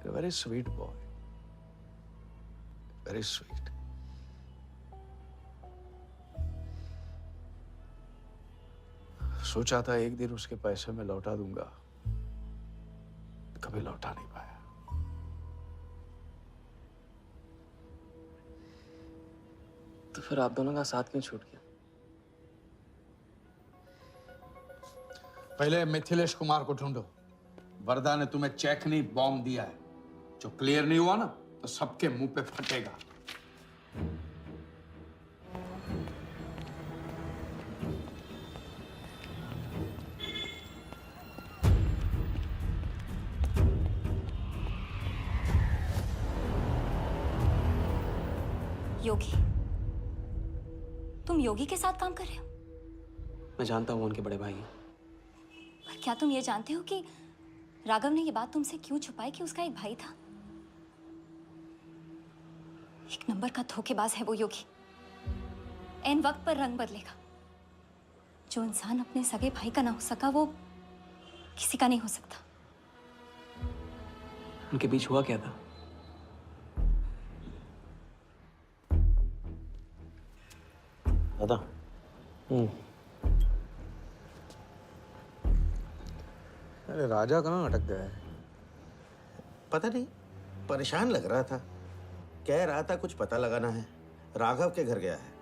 Very sweet boy, very sweet. सोचा था एक दिन उसके पैसे में लौटा दूंगा, कभी लौटा नहीं पाया। तो फिर आप दोनों का साथ क्यों छूट गया? पहले मिथिलेश कुमार को ढूंढो। वर्धा ने तुम्हें चेक नहीं बॉम्ब दिया है। जो क्लियर नहीं हुआ ना तो सबके मुंह पे फटेगा। योगी, तुम योगी के साथ काम कर रहे हो? मैं जानता हूँ उनके बड़े भाई हैं। पर क्या तुम ये जानते हो कि राघव ने ये बात तुमसे क्यों छुपाई कि उसका एक भाई था? एक नंबर का धोखेबाज है वो योगी। एन वक्त पर रंग बदलेगा। जो इंसान अपने सगे भाई का ना हो सका वो किसी का नहीं हो सकता। उनके बीच हुआ क्या था? दादा। अरे राजा कहाँ अटक गया है? पता नहीं, परेशान लग रहा था। कह रहा था कुछ पता लगाना है। राघव के घर गया है।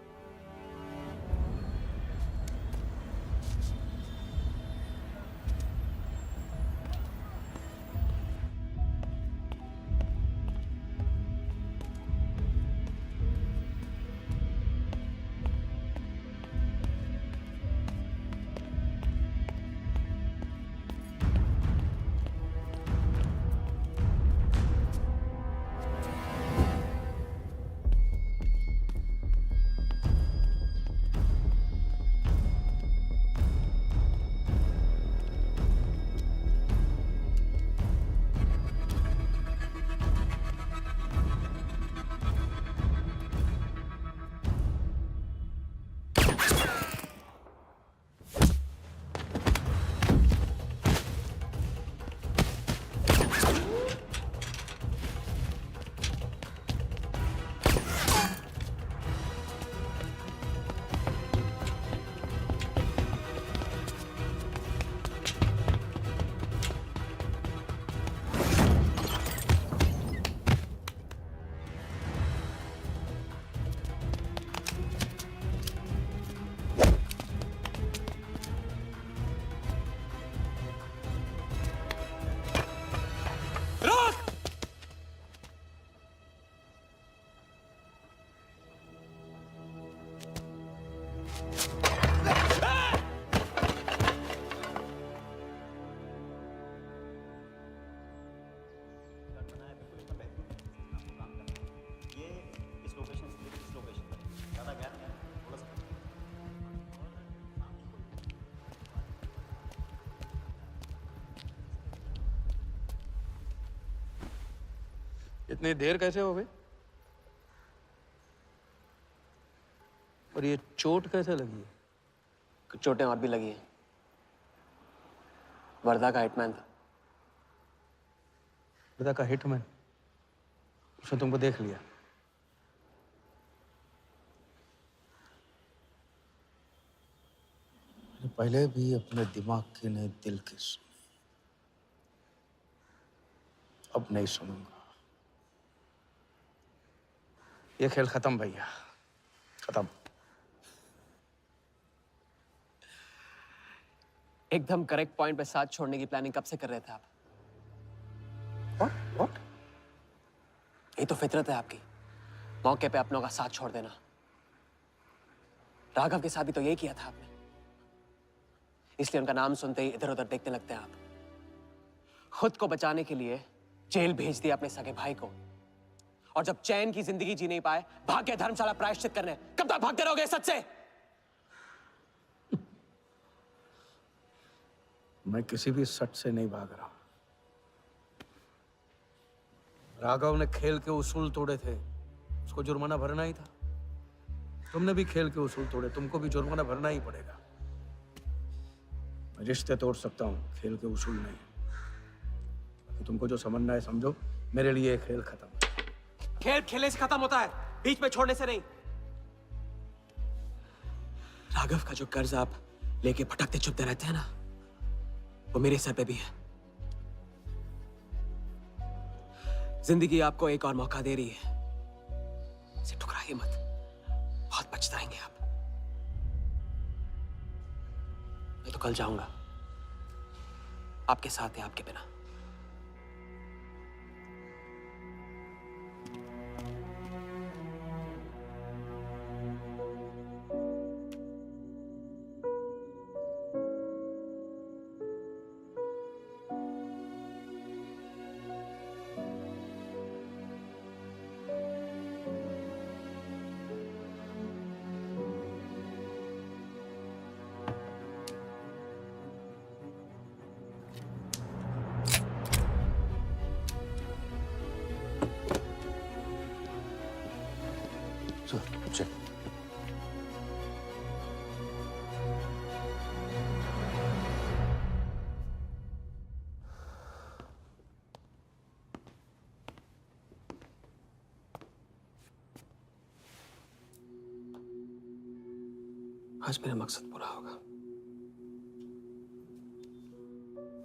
इतनी देर कैसे हो गई? और ये चोट कैसे लगी है? कुछ चोटें और भी लगी हैं। वर्धा का हिटमैन था। वर्धा का हिटमैन? उसने तुमको देख लिया? पहले भी अपने दिमाग की नहीं दिल की सुनी, अब नहीं सुनूंगा। ये खेल खत्म भैया, खत्म। एकदम करेक्ट पॉइंट पे साथ छोड़ने की प्लानिंग कब से कर रहे थे आप? What? ये तो फितरत है आपकी, मौके पे अपनों का साथ छोड़ देना। राघव के साथ भी तो यही किया था आपने, इसलिए उनका नाम सुनते ही इधर उधर देखने लगते हैं आप। खुद को बचाने के लिए जेल भेज दिया अपने सगे भाई को, और जब चैन की जिंदगी जी नहीं पाए भाग के धर्मशाला प्रायश्चित करने। कब तक भागते रहोगे सच से? मैं किसी भी सच से नहीं भाग रहा। राघव ने खेल के उसूल तोड़े थे, उसको जुर्माना भरना ही था। तुमने भी खेल के उसूल तोड़े, तुमको भी जुर्माना भरना ही पड़ेगा। मैं रिश्ते तोड़ सकता हूँ, खेल के उसूल नहीं। बाकी तुमको जो समझना है समझो, मेरे लिए खेल खत्म। खेल खेलने से खत्म होता है, बीच में छोड़ने से नहीं। राघव का जो कर्ज आप लेके भटकते चुपते रहते हैं ना, वो मेरे सर पे भी है। जिंदगी आपको एक और मौका दे रही है, इसे ठुकराइए मत, बहुत पछताएंगे आप। मैं तो कल जाऊंगा, आपके साथ है, आपके बिना। Check. आज मेरा मकसद पूरा होगा,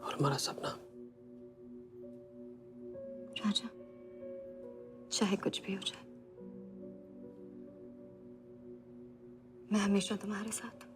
और हमारा सपना। राजा, चाहे कुछ भी हो जाए, मैं हमेशा तुम्हारे साथ हूं।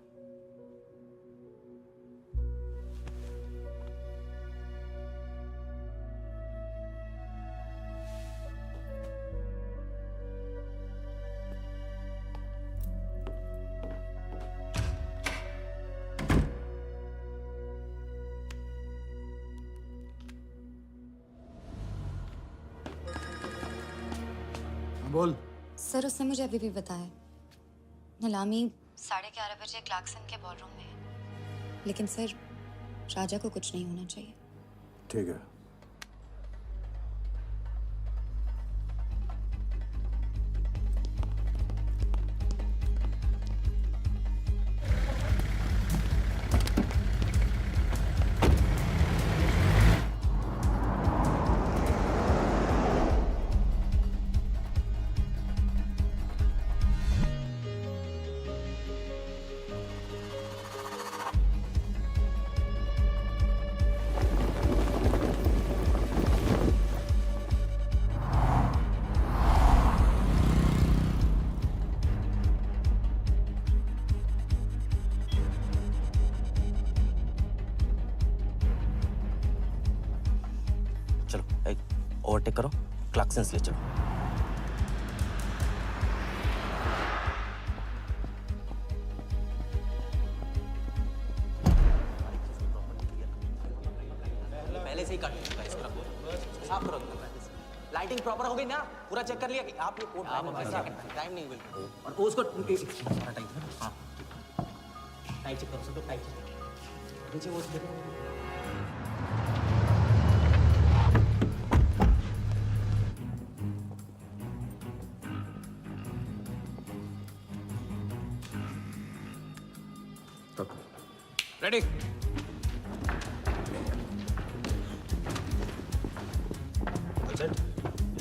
बोल। सर, उसने मुझे अभी भी बताया नीलामी 11:30 बजे क्लार्कसन के बॉलरूम में है। लेकिन सर, राजा को कुछ नहीं होना चाहिए। ठीक है। चलो एक ओवरटेक करो, क्लार्कसन ले चलो। पहले से ही काट चुका है, इसको रखो, साफ करो। लाइटिंग प्रॉपर हो गई ना? पूरा चेक कर लिया कि आप ये कोड टाइम नहीं बिल्कुल। और उसको टाइट, हाँ टाइट चेक करो, सब लोग टाइट चेक करो। नीचे वो रेडी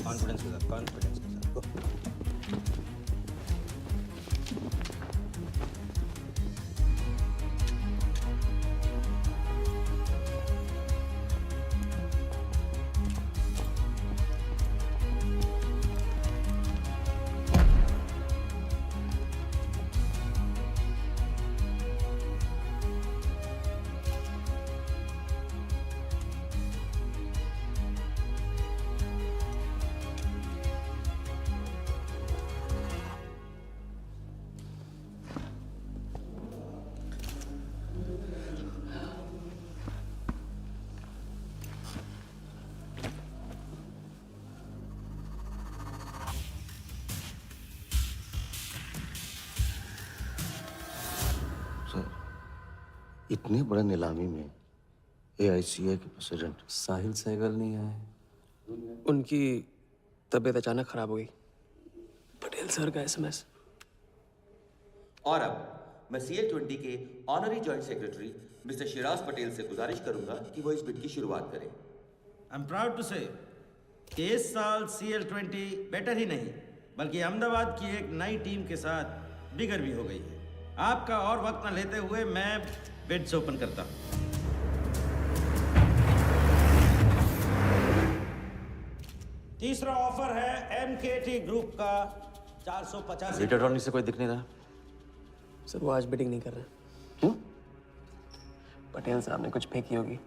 कॉन्फिडेंस के साथ कॉन्फिडेंस के साथ गो इतनी बड़े नीलामी में AICA के प्रेसिडेंट साहिल सहगल नहीं आए। उनकी तबीयत अचानक खराब हो गई। पटेल सर का SMS। और अब मैं CL20 के honorary joint secretary mister Shiraz Patel से गुजारिश करूंगा कि वो इस बिड की शुरुआत करें। आई एम प्राउड टू से कि इस साल CL20 बेटर ही नहीं बल्कि अहमदाबाद की एक नई टीम के साथ बिगर भी हो गई है। आपका और वक्त न लेते हुए मैं बिड्स ओपन करता हूं। तीसरा ऑफर है MKT ग्रुप का 485। रीटा टॉनी से कोई दिख नहीं रहा। सर वो आज बिडिंग नहीं कर रहे। क्यों? पटेल साहब ने कुछ फेंकी होगी।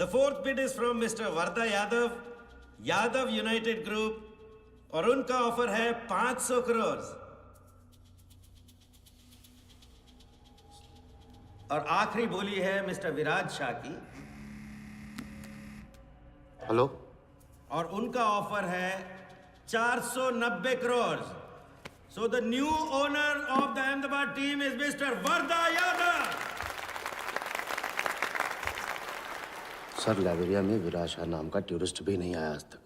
The fourth bid is from Mr. Varda Yadav, Yadav United Group, और उनका ऑफर है 500 करोड़। और आखिरी बोली है मिस्टर विराज शाह की। हेलो। और उनका ऑफर है 490 crore. So the new owner of the Ahmedabad team is Mr. Varda Yadav. Sir Liberia में विराज शाह नाम का टूरिस्ट भी नहीं आया आज तक।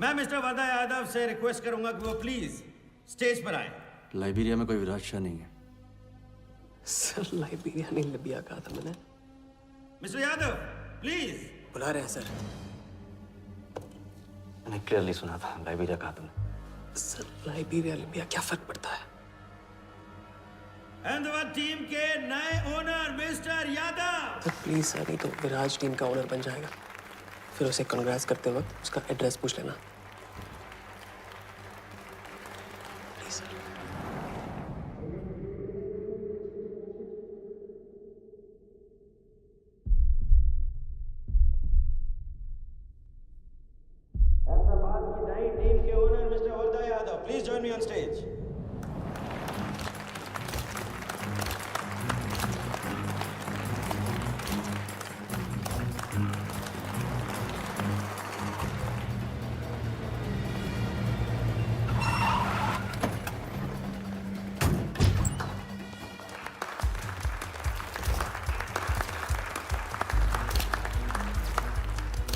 मैं मिस्टर वर्दा यादव से रिक्वेस्ट करूंगा कि वो प्लीज स्टेज पर आए। लाइब्रेरिया में कोई विराज शाह नहीं है। सर लाइब्रेरिया नहीं लिबिया कहा था मैंने। Mister Yadav please. बुला रहे हैं सर। मैंने क्लियरली सुना था लाइब्रेरिया कहा तुमने। सर लाइब्रेरिया लिबिया क्या फर्क पड़ता है? अहमदाबाद टीम के नए owner mister Yadav. Sir please sir, नहीं तो विराज टीम का ओनर बन जाएगा। फिर उसे कांग्रेस करते वक्त उसका एड्रेस पूछ लेना। Please sir. अहमदाबाद की नई टीम के owner mister Varda Yadav, please join me on stage.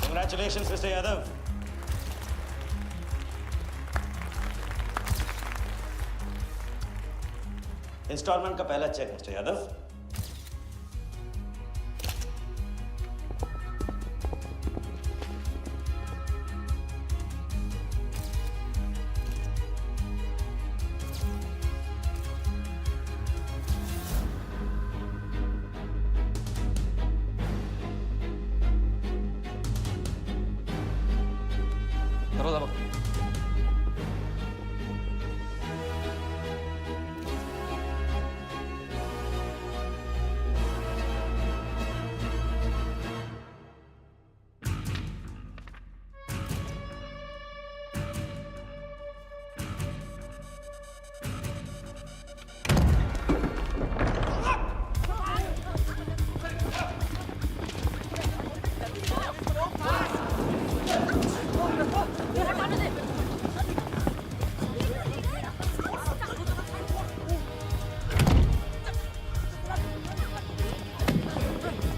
Congratulations, Mr. Yadav. Instalment का पहला चेक मिस्टर यादव।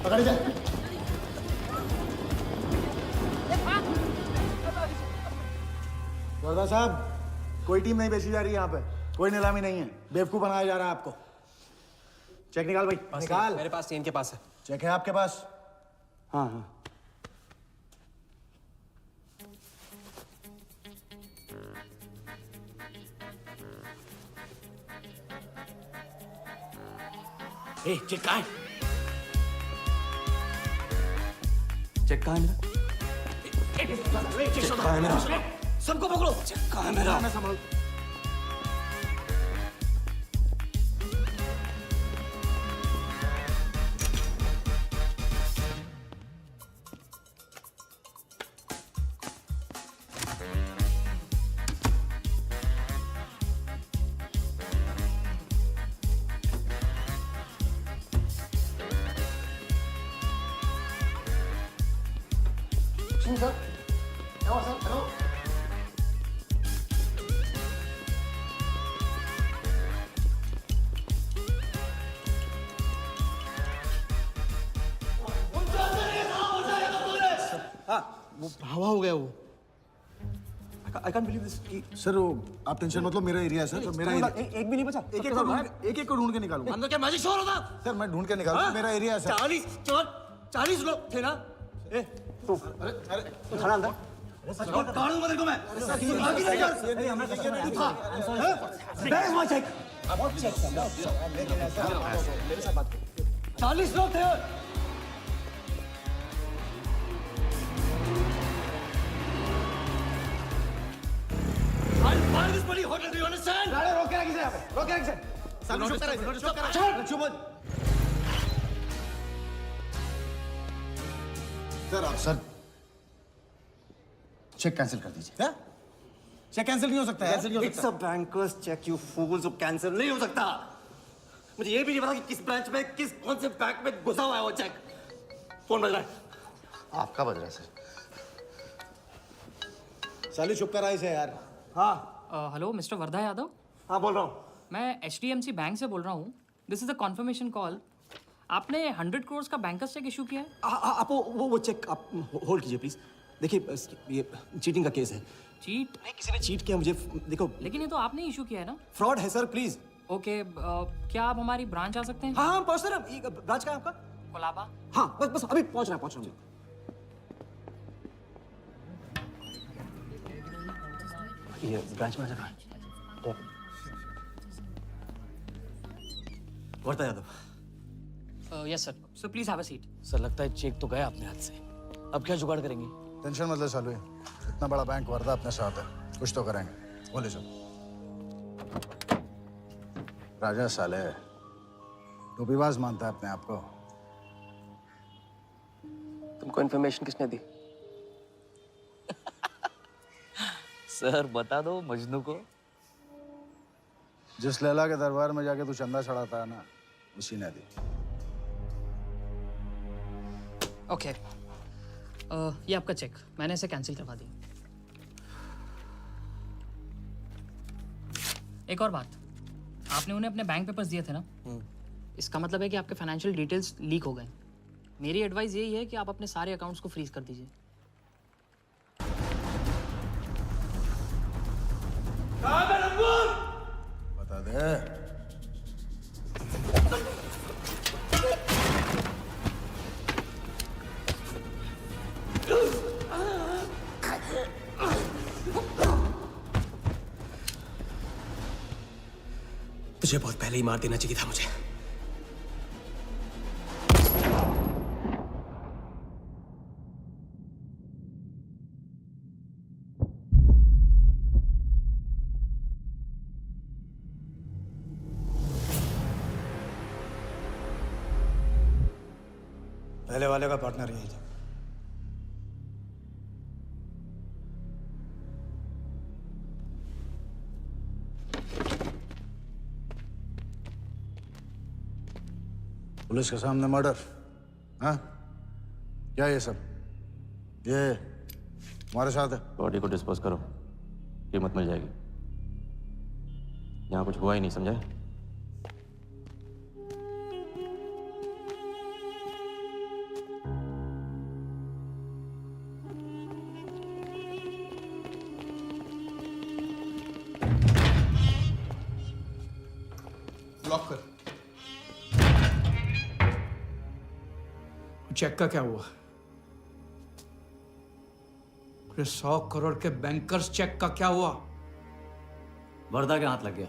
पकड़ जा। वर्दा साहब, कोई टीम नहीं बेची जा रही यहाँ पे, कोई नीलामी नहीं है, बेवकूफ बनाया जा रहा है आपको। चेक निकाल भाई, निकाल। मेरे पास चेन के पास है। चेक है आपके पास? हाँ हाँ। चेक कहाँ है? चेक कहाँ है मेरा? चेक कहाँ है मेरा? सबको पकड़ो। चेक कहाँ है मेरा? मैं संभाल। Sir, hello. वो हवा हो गया वो। I can't believe this. Sir वो आप टेंशन मत लो, मेरा एरिया है सर, तो मेरा एरिया। एक भी नहीं बचा। एक को ढूंढ के निकालूंगा। अंदर क्या मैजिक शो हो रहा था? सर मैं ढूंढ के निकालूंगा, मेरा एरिया है सर। 40 लोग थे ना? तू खड़ा अंदर। काट दूंगा तेरे को मैं। Where is my check? 40 लोग थे। I'll buy this bloody hotel. Do you understand? रोके रखिए यहाँ पे, रोके रखिए। सामने चुप कर। सर चेक कैंसिल कर दीजिए। क्या? चेक कैंसिल नहीं हो सकता है? It's a banker's check, you fools. वो कैंसिल नहीं हो सकता। मुझे ये भी नहीं पता कि किस ब्रांच में, कौन से बैंक में घुसा हुआ है वो चेक। फोन बज रहा है। आपका बज रहा है सर। साली चुप कर इसे यार। हाँ। Hello mister Wardha Yadav. हाँ बोल रहा हूँ। मैं HDMC बैंक से बोल रहा हूँ। This is a confirmation call. आपने 100 करोड़ का बैंकर्स चेक इशू किया है? आप वो चेक आप होल्ड कीजिए प्लीज। देखिए ये चीटिंग का केस है। चीट? नहीं, किसी ने चीट किया मुझे। देखो लेकिन ये तो आपने इशू किया है ना? फ्रॉड है सर, प्लीज। ओके, क्या आप हमारी ब्रांच आ सकते हैं? हाँ पहुँच रहे हैं। ब्रांच का है आपका? कोलाबा। हाँ बस अभी पहुँच रहा हूँ। ये ब्रांच मैनेजर है। Wardha Yadav. Yes sir, so please have a seat. Sir लगता है चेक तो गया अपने हाथ से। अब क्या जुगाड़ करेंगे? टेंशन मत ले सालू, इतना बड़ा बैंक वर्धा अपने साथ है, कुछ तो करेंगे। बोले सर। राजा साले टोपीबाज मानता है अपने आप को। तुमको इन्फॉर्मेशन किसने दी? सर बता दो मजनू को। जिस लैला के दरबार में जाके तू चंदा चढ़ाता है ना, उसी ने दी। ओके, ये आपका चेक, मैंने इसे कैंसिल करवा दिया। एक और बात, आपने उन्हें अपने बैंक पेपर्स दिए थे ना? इसका मतलब है कि आपके फाइनेंशियल डिटेल्स लीक हो गए। मेरी एडवाइस यही है कि आप अपने सारे अकाउंट्स को फ्रीज कर दीजिए। बता दे। तुझे बहुत पहले ही मार देना चाहिए था मुझे। पहले वाले का पार्टनर यही था। पुलिस के सामने मर्डर, हाँ? क्या ये सब? ये हमारे साथ है। बॉडी को डिस्पोज करो, कीमत मिल जाएगी। यहाँ कुछ हुआ ही नहीं, समझा? लॉक कर। चेक का क्या हुआ? 100 करोड़ के बैंकर्स चेक का क्या हुआ? वर्धा के हाथ लग गया।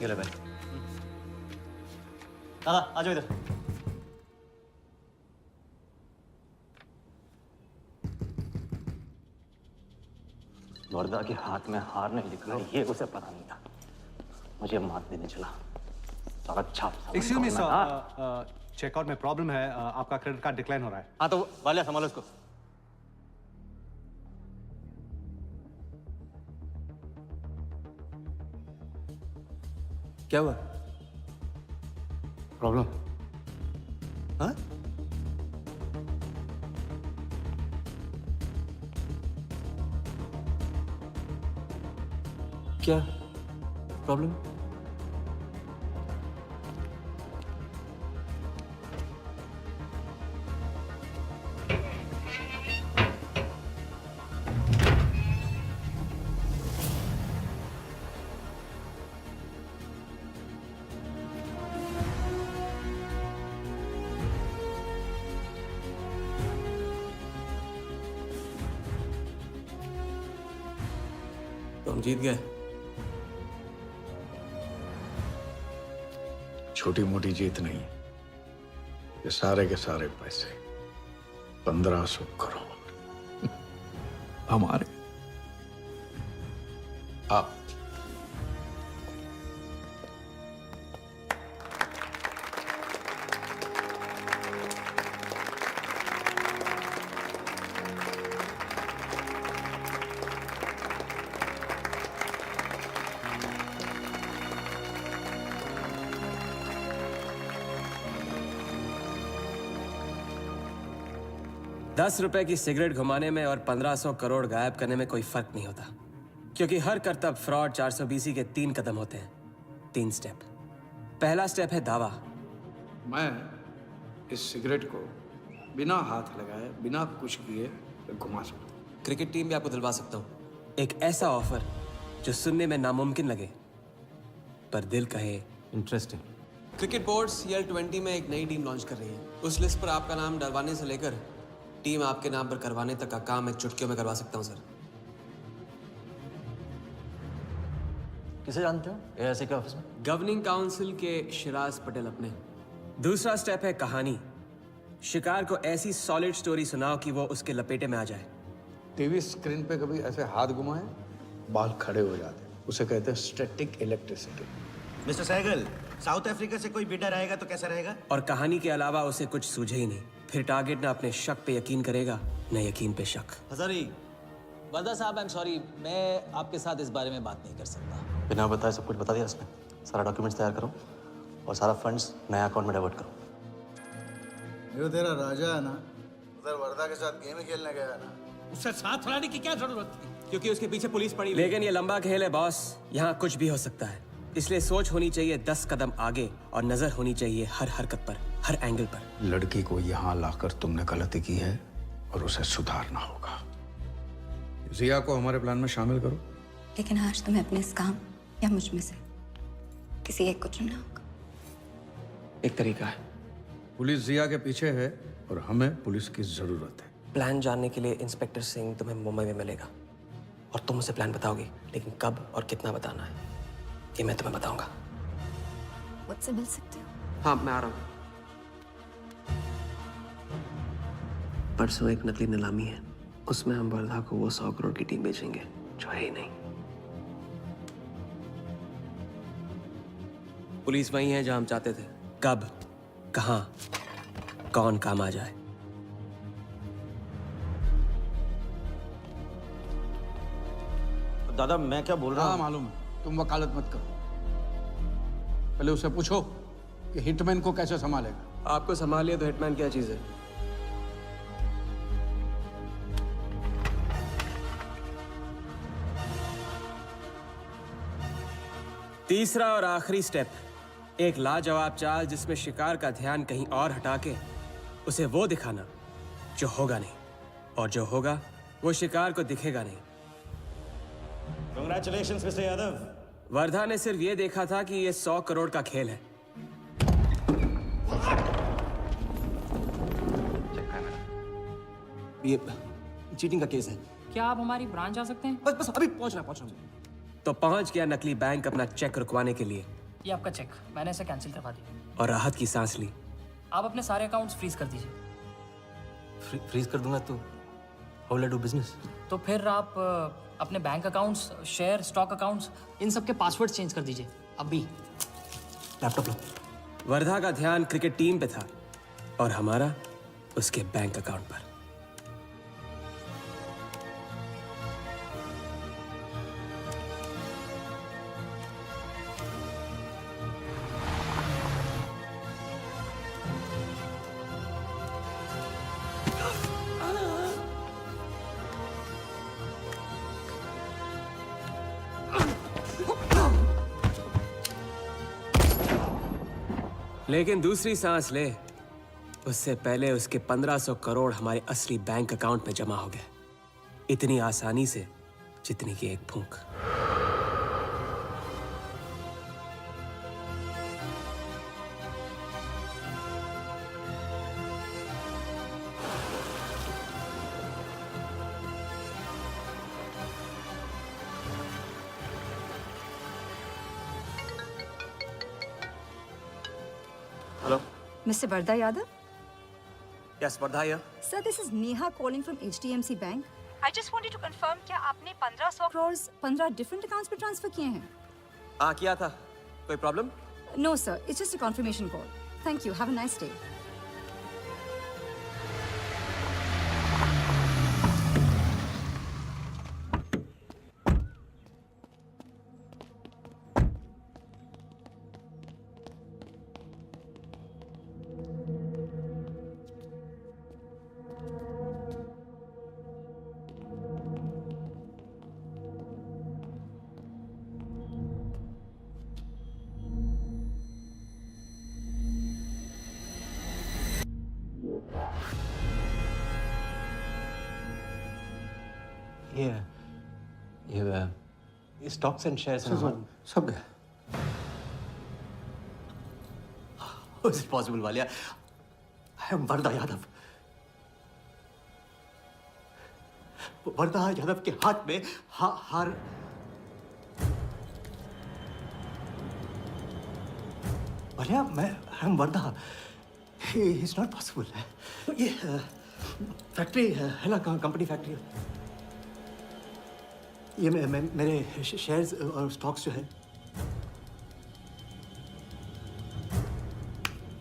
ये ले भाई। दादा आ जाओ इधर। वर्धा के हाथ में हार नहीं लिखा, ये उसे पता नहीं था। मुझे मात देने चला। साला छाप। एक्सक्यूज मी सर, चेकआउट में प्रॉब्लम है, आपका क्रेडिट कार्ड डिक्लाइन हो रहा है। हाँ तो वालिया संभालो इसको। क्या हुआ? प्रॉब्लम? हाँ? क्या प्रॉब्लम? तुम जीत गए। छोटी मोटी जीत नहीं, ये सारे के सारे पैसे 1500 करोड़ हमारे। आप ₹10 की सिगरेट घुमाने में और 1500 करोड़ गायब करने में कोई फर्क नहीं होता, क्योंकि हर करतब फ्रॉड 420 के 3 कदम होते हैं, 3 स्टेप। पहला स्टेप है दावा। मैं इस सिगरेट को बिना हाथ लगाए, बिना कुछ किए घुमा सकता हूँ। क्रिकेट टीम भी आपको दिलवा सकता हूँ। एक ऐसा ऑफर जो सुनने में नामुमकिन लगे पर दिल कहे इंटरेस्टिंग। क्रिकेट बोर्ड CL20 में एक नई टीम लॉन्च कर रही है। उस लिस्ट पर आपका नाम डलवाने से लेकर टीम आपके नाम पर करवाने तक का काम मैं चुटकियों में करवा सकता हूं सर। किसे जानते हो AIC के ऑफिस में? गवर्निंग काउंसिल के शिराज पटेल अपने। दूसरा स्टेप है कहानी। शिकार को ऐसी सॉलिड स्टोरी सुनाओ कि वो उसके लपेटे में आ जाए। टीवी स्क्रीन पे कभी ऐसे हाथ घुमाए बाल खड़े हो जाते, उसे कहते हैं static electricity. Mister Sehgal, South Africa से कोई बिडर आएगा तो कैसा रहेगा? और कहानी के अलावा उसे कुछ सूझे ही नहीं। फिर टारगेट ना अपने शक पे यकीन करेगा, न यकीन पे शक। हजारी, वर्दा साहब, आई एम सॉरी, मैं आपके साथ इस बारे में बात नहीं कर सकता। बिना बताए सब कुछ बता दिया उसने। सारा डॉक्यूमेंट्स तैयार करो और सारा फंड्स नया अकाउंट में डाइवर्ट करो। जो तेरा राजा है ना, उधर वर्दा के साथ गेम ही खेलने गया ना। उससे साथ लाने की क्या जरूरत थी? क्योंकि उसके पीछे पुलिस पड़ी। लेकिन ये लंबा खेल है बॉस, यहाँ कुछ भी हो सकता है। इसलिए सोच होनी चाहिए 10 कदम आगे और नजर होनी चाहिए हर हरकत पर, हर एंगल पर। लड़की को यहाँ लाकर तुमने गलती की है और उसे सुधारना होगा। जिया को हमारे प्लान में शामिल करो। लेकिन आज तुम्हें अपने इस काम या मुझ में से किसी एक को चुनना होगा। एक तरीका है। पुलिस जिया के पीछे है और हमें पुलिस की जरूरत है। प्लान जानने के लिए इंस्पेक्टर सिंह तुम्हें मुंबई में मिलेगा और तुम उसे प्लान बताओगे, लेकिन कब और कितना बताना है ये मैं तुम्हें बताऊंगा। मुझसे मिल सकते हो? हाँ, मैं आ रहा हूँ। परसों एक नकली नीलामी है, उसमें हम वर्धा को वो 100 करोड़ की टीम बेचेंगे जो है ही नहीं। पुलिस वही है जहां हम चाहते थे। कब, कहां, कौन काम आ जाए। दादा मैं क्या बोल रहा हाँ हूँ? मालूम है, तुम वकालत मत करो। पहले उसे पूछो कि हिटमैन को कैसे संभालेगा। आपको संभालिए तो हिटमैन क्या चीज़ है? तीसरा और आखिरी स्टेप, एक लाजवाब चाल जिसमें शिकार का ध्यान कहीं और हटा के उसे वो दिखाना जो होगा नहीं, और जो होगा वो शिकार को दिखेगा नहीं। Congratulations, Mr. यादव। वर्धा ने सिर्फ ये देखा था कि ये 100 करोड़ का खेल है। ये चीटिंग का केस है। क्या आप हमारी ब्रांच आ सकते हैं? बस अभी पहुंच रहा हूं। तो पहुंच गया नकली बैंक अपना चेक रुकवाने के लिए। ये आपका चेक, मैंने इसे कैंसिल करवा दिया। और राहत की सांस ली। आप अपने सारे अकाउंट्स फ्रीज कर दीजिए। फ्रीज कर दूंगा तो how will I do business? तो फिर आप अपने bank accounts, share, stock accounts, इन सब के पासवर्ड चेंज कर दीजिए अभी। लैपटॉप लो। वर्धा का ध्यान क्रिकेट टीम पे था और हमारा उसके बैंक अकाउंट पर। लेकिन दूसरी सांस ले, उससे पहले उसके 1500 करोड़ हमारे असली बैंक अकाउंट में जमा हो गए, इतनी आसानी से जितनी कि एक फूंक। Mr. Vardha Yadav? Yes, Vardha here. Sir, this is Neha calling from HDMC Bank. I just wanted to confirm क्या आपने 1500 crores 15 different accounts पे transfer किए हैं? हाँ किया था। कोई problem? No sir, it's just a confirmation call. Thank you. Have a nice day. ये स्टॉक्स एंड शेयर्स सब गया। How is it possible, Walia? I am Wardha Yadav. Wardha Yadav के हाथ में हार वालिया, मैं I am Wardha. It's not possible। ये फैक्ट्री है ना, कंपनी फैक्ट्री। ये मेरे शेयर्स और स्टॉक्स जो है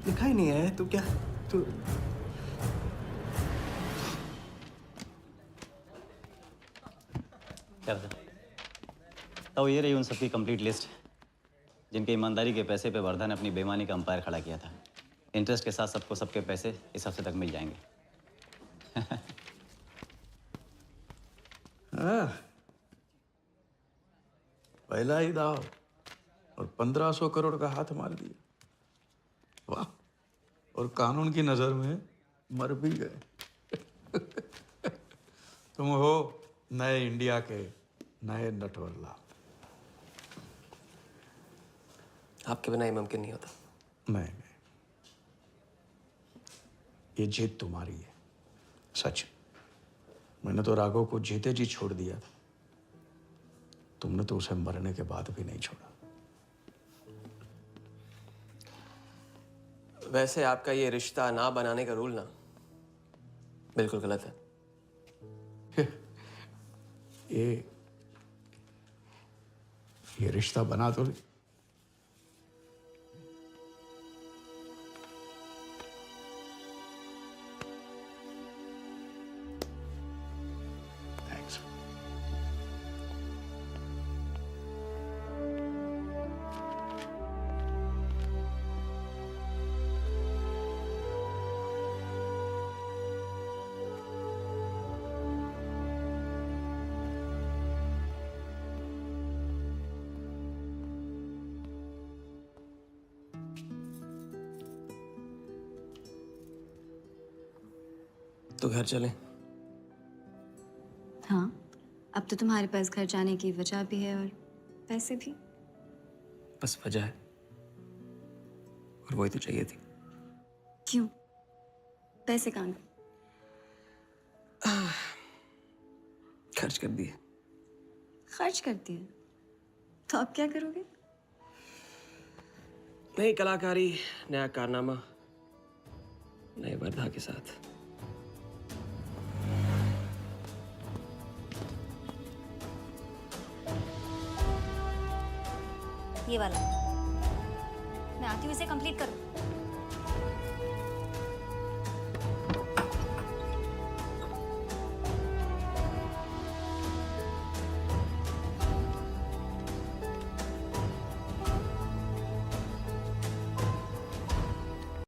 लिखा ही नहीं है। तो क्या तो क्या बता? तो ये रही उन सबकी कंप्लीट लिस्ट जिनके ईमानदारी के पैसे पे वर्धा ने अपनी बेईमानी का अंपायर खड़ा किया था। इंटरेस्ट के साथ सबको सबके पैसे इस हफ्ते तक मिल जाएंगे। पहला ही दाव और 1500 करोड़ का हाथ मार दिया। वाह! और कानून की नजर में मर भी गए। तुम हो नए इंडिया के नए नटवरलाल। आपके बिना ये मुमकिन नहीं होता। नहीं, ये जीत तुम्हारी है, सच। मैंने तो राघव को जीते जी छोड़ दिया था, तुमने तो उसे मरने के बाद भी नहीं छोड़ा। वैसे आपका ये रिश्ता ना बनाने का रूल ना बिल्कुल गलत है। ये रिश्ता बना तो तो घर चलें? हाँ, अब तो तुम्हारे पास घर जाने की वजह भी है और पैसे भी। बस वजह है और वही तो चाहिए थी। क्यों? पैसे कहाँ गए? खर्च कर दिए। खर्च कर दिए? तो अब क्या करोगे? नई कलाकारी, नया कारनामा, नए वर्धा के साथ। ये वाला मैं आती हूँ, इसे कंप्लीट करो।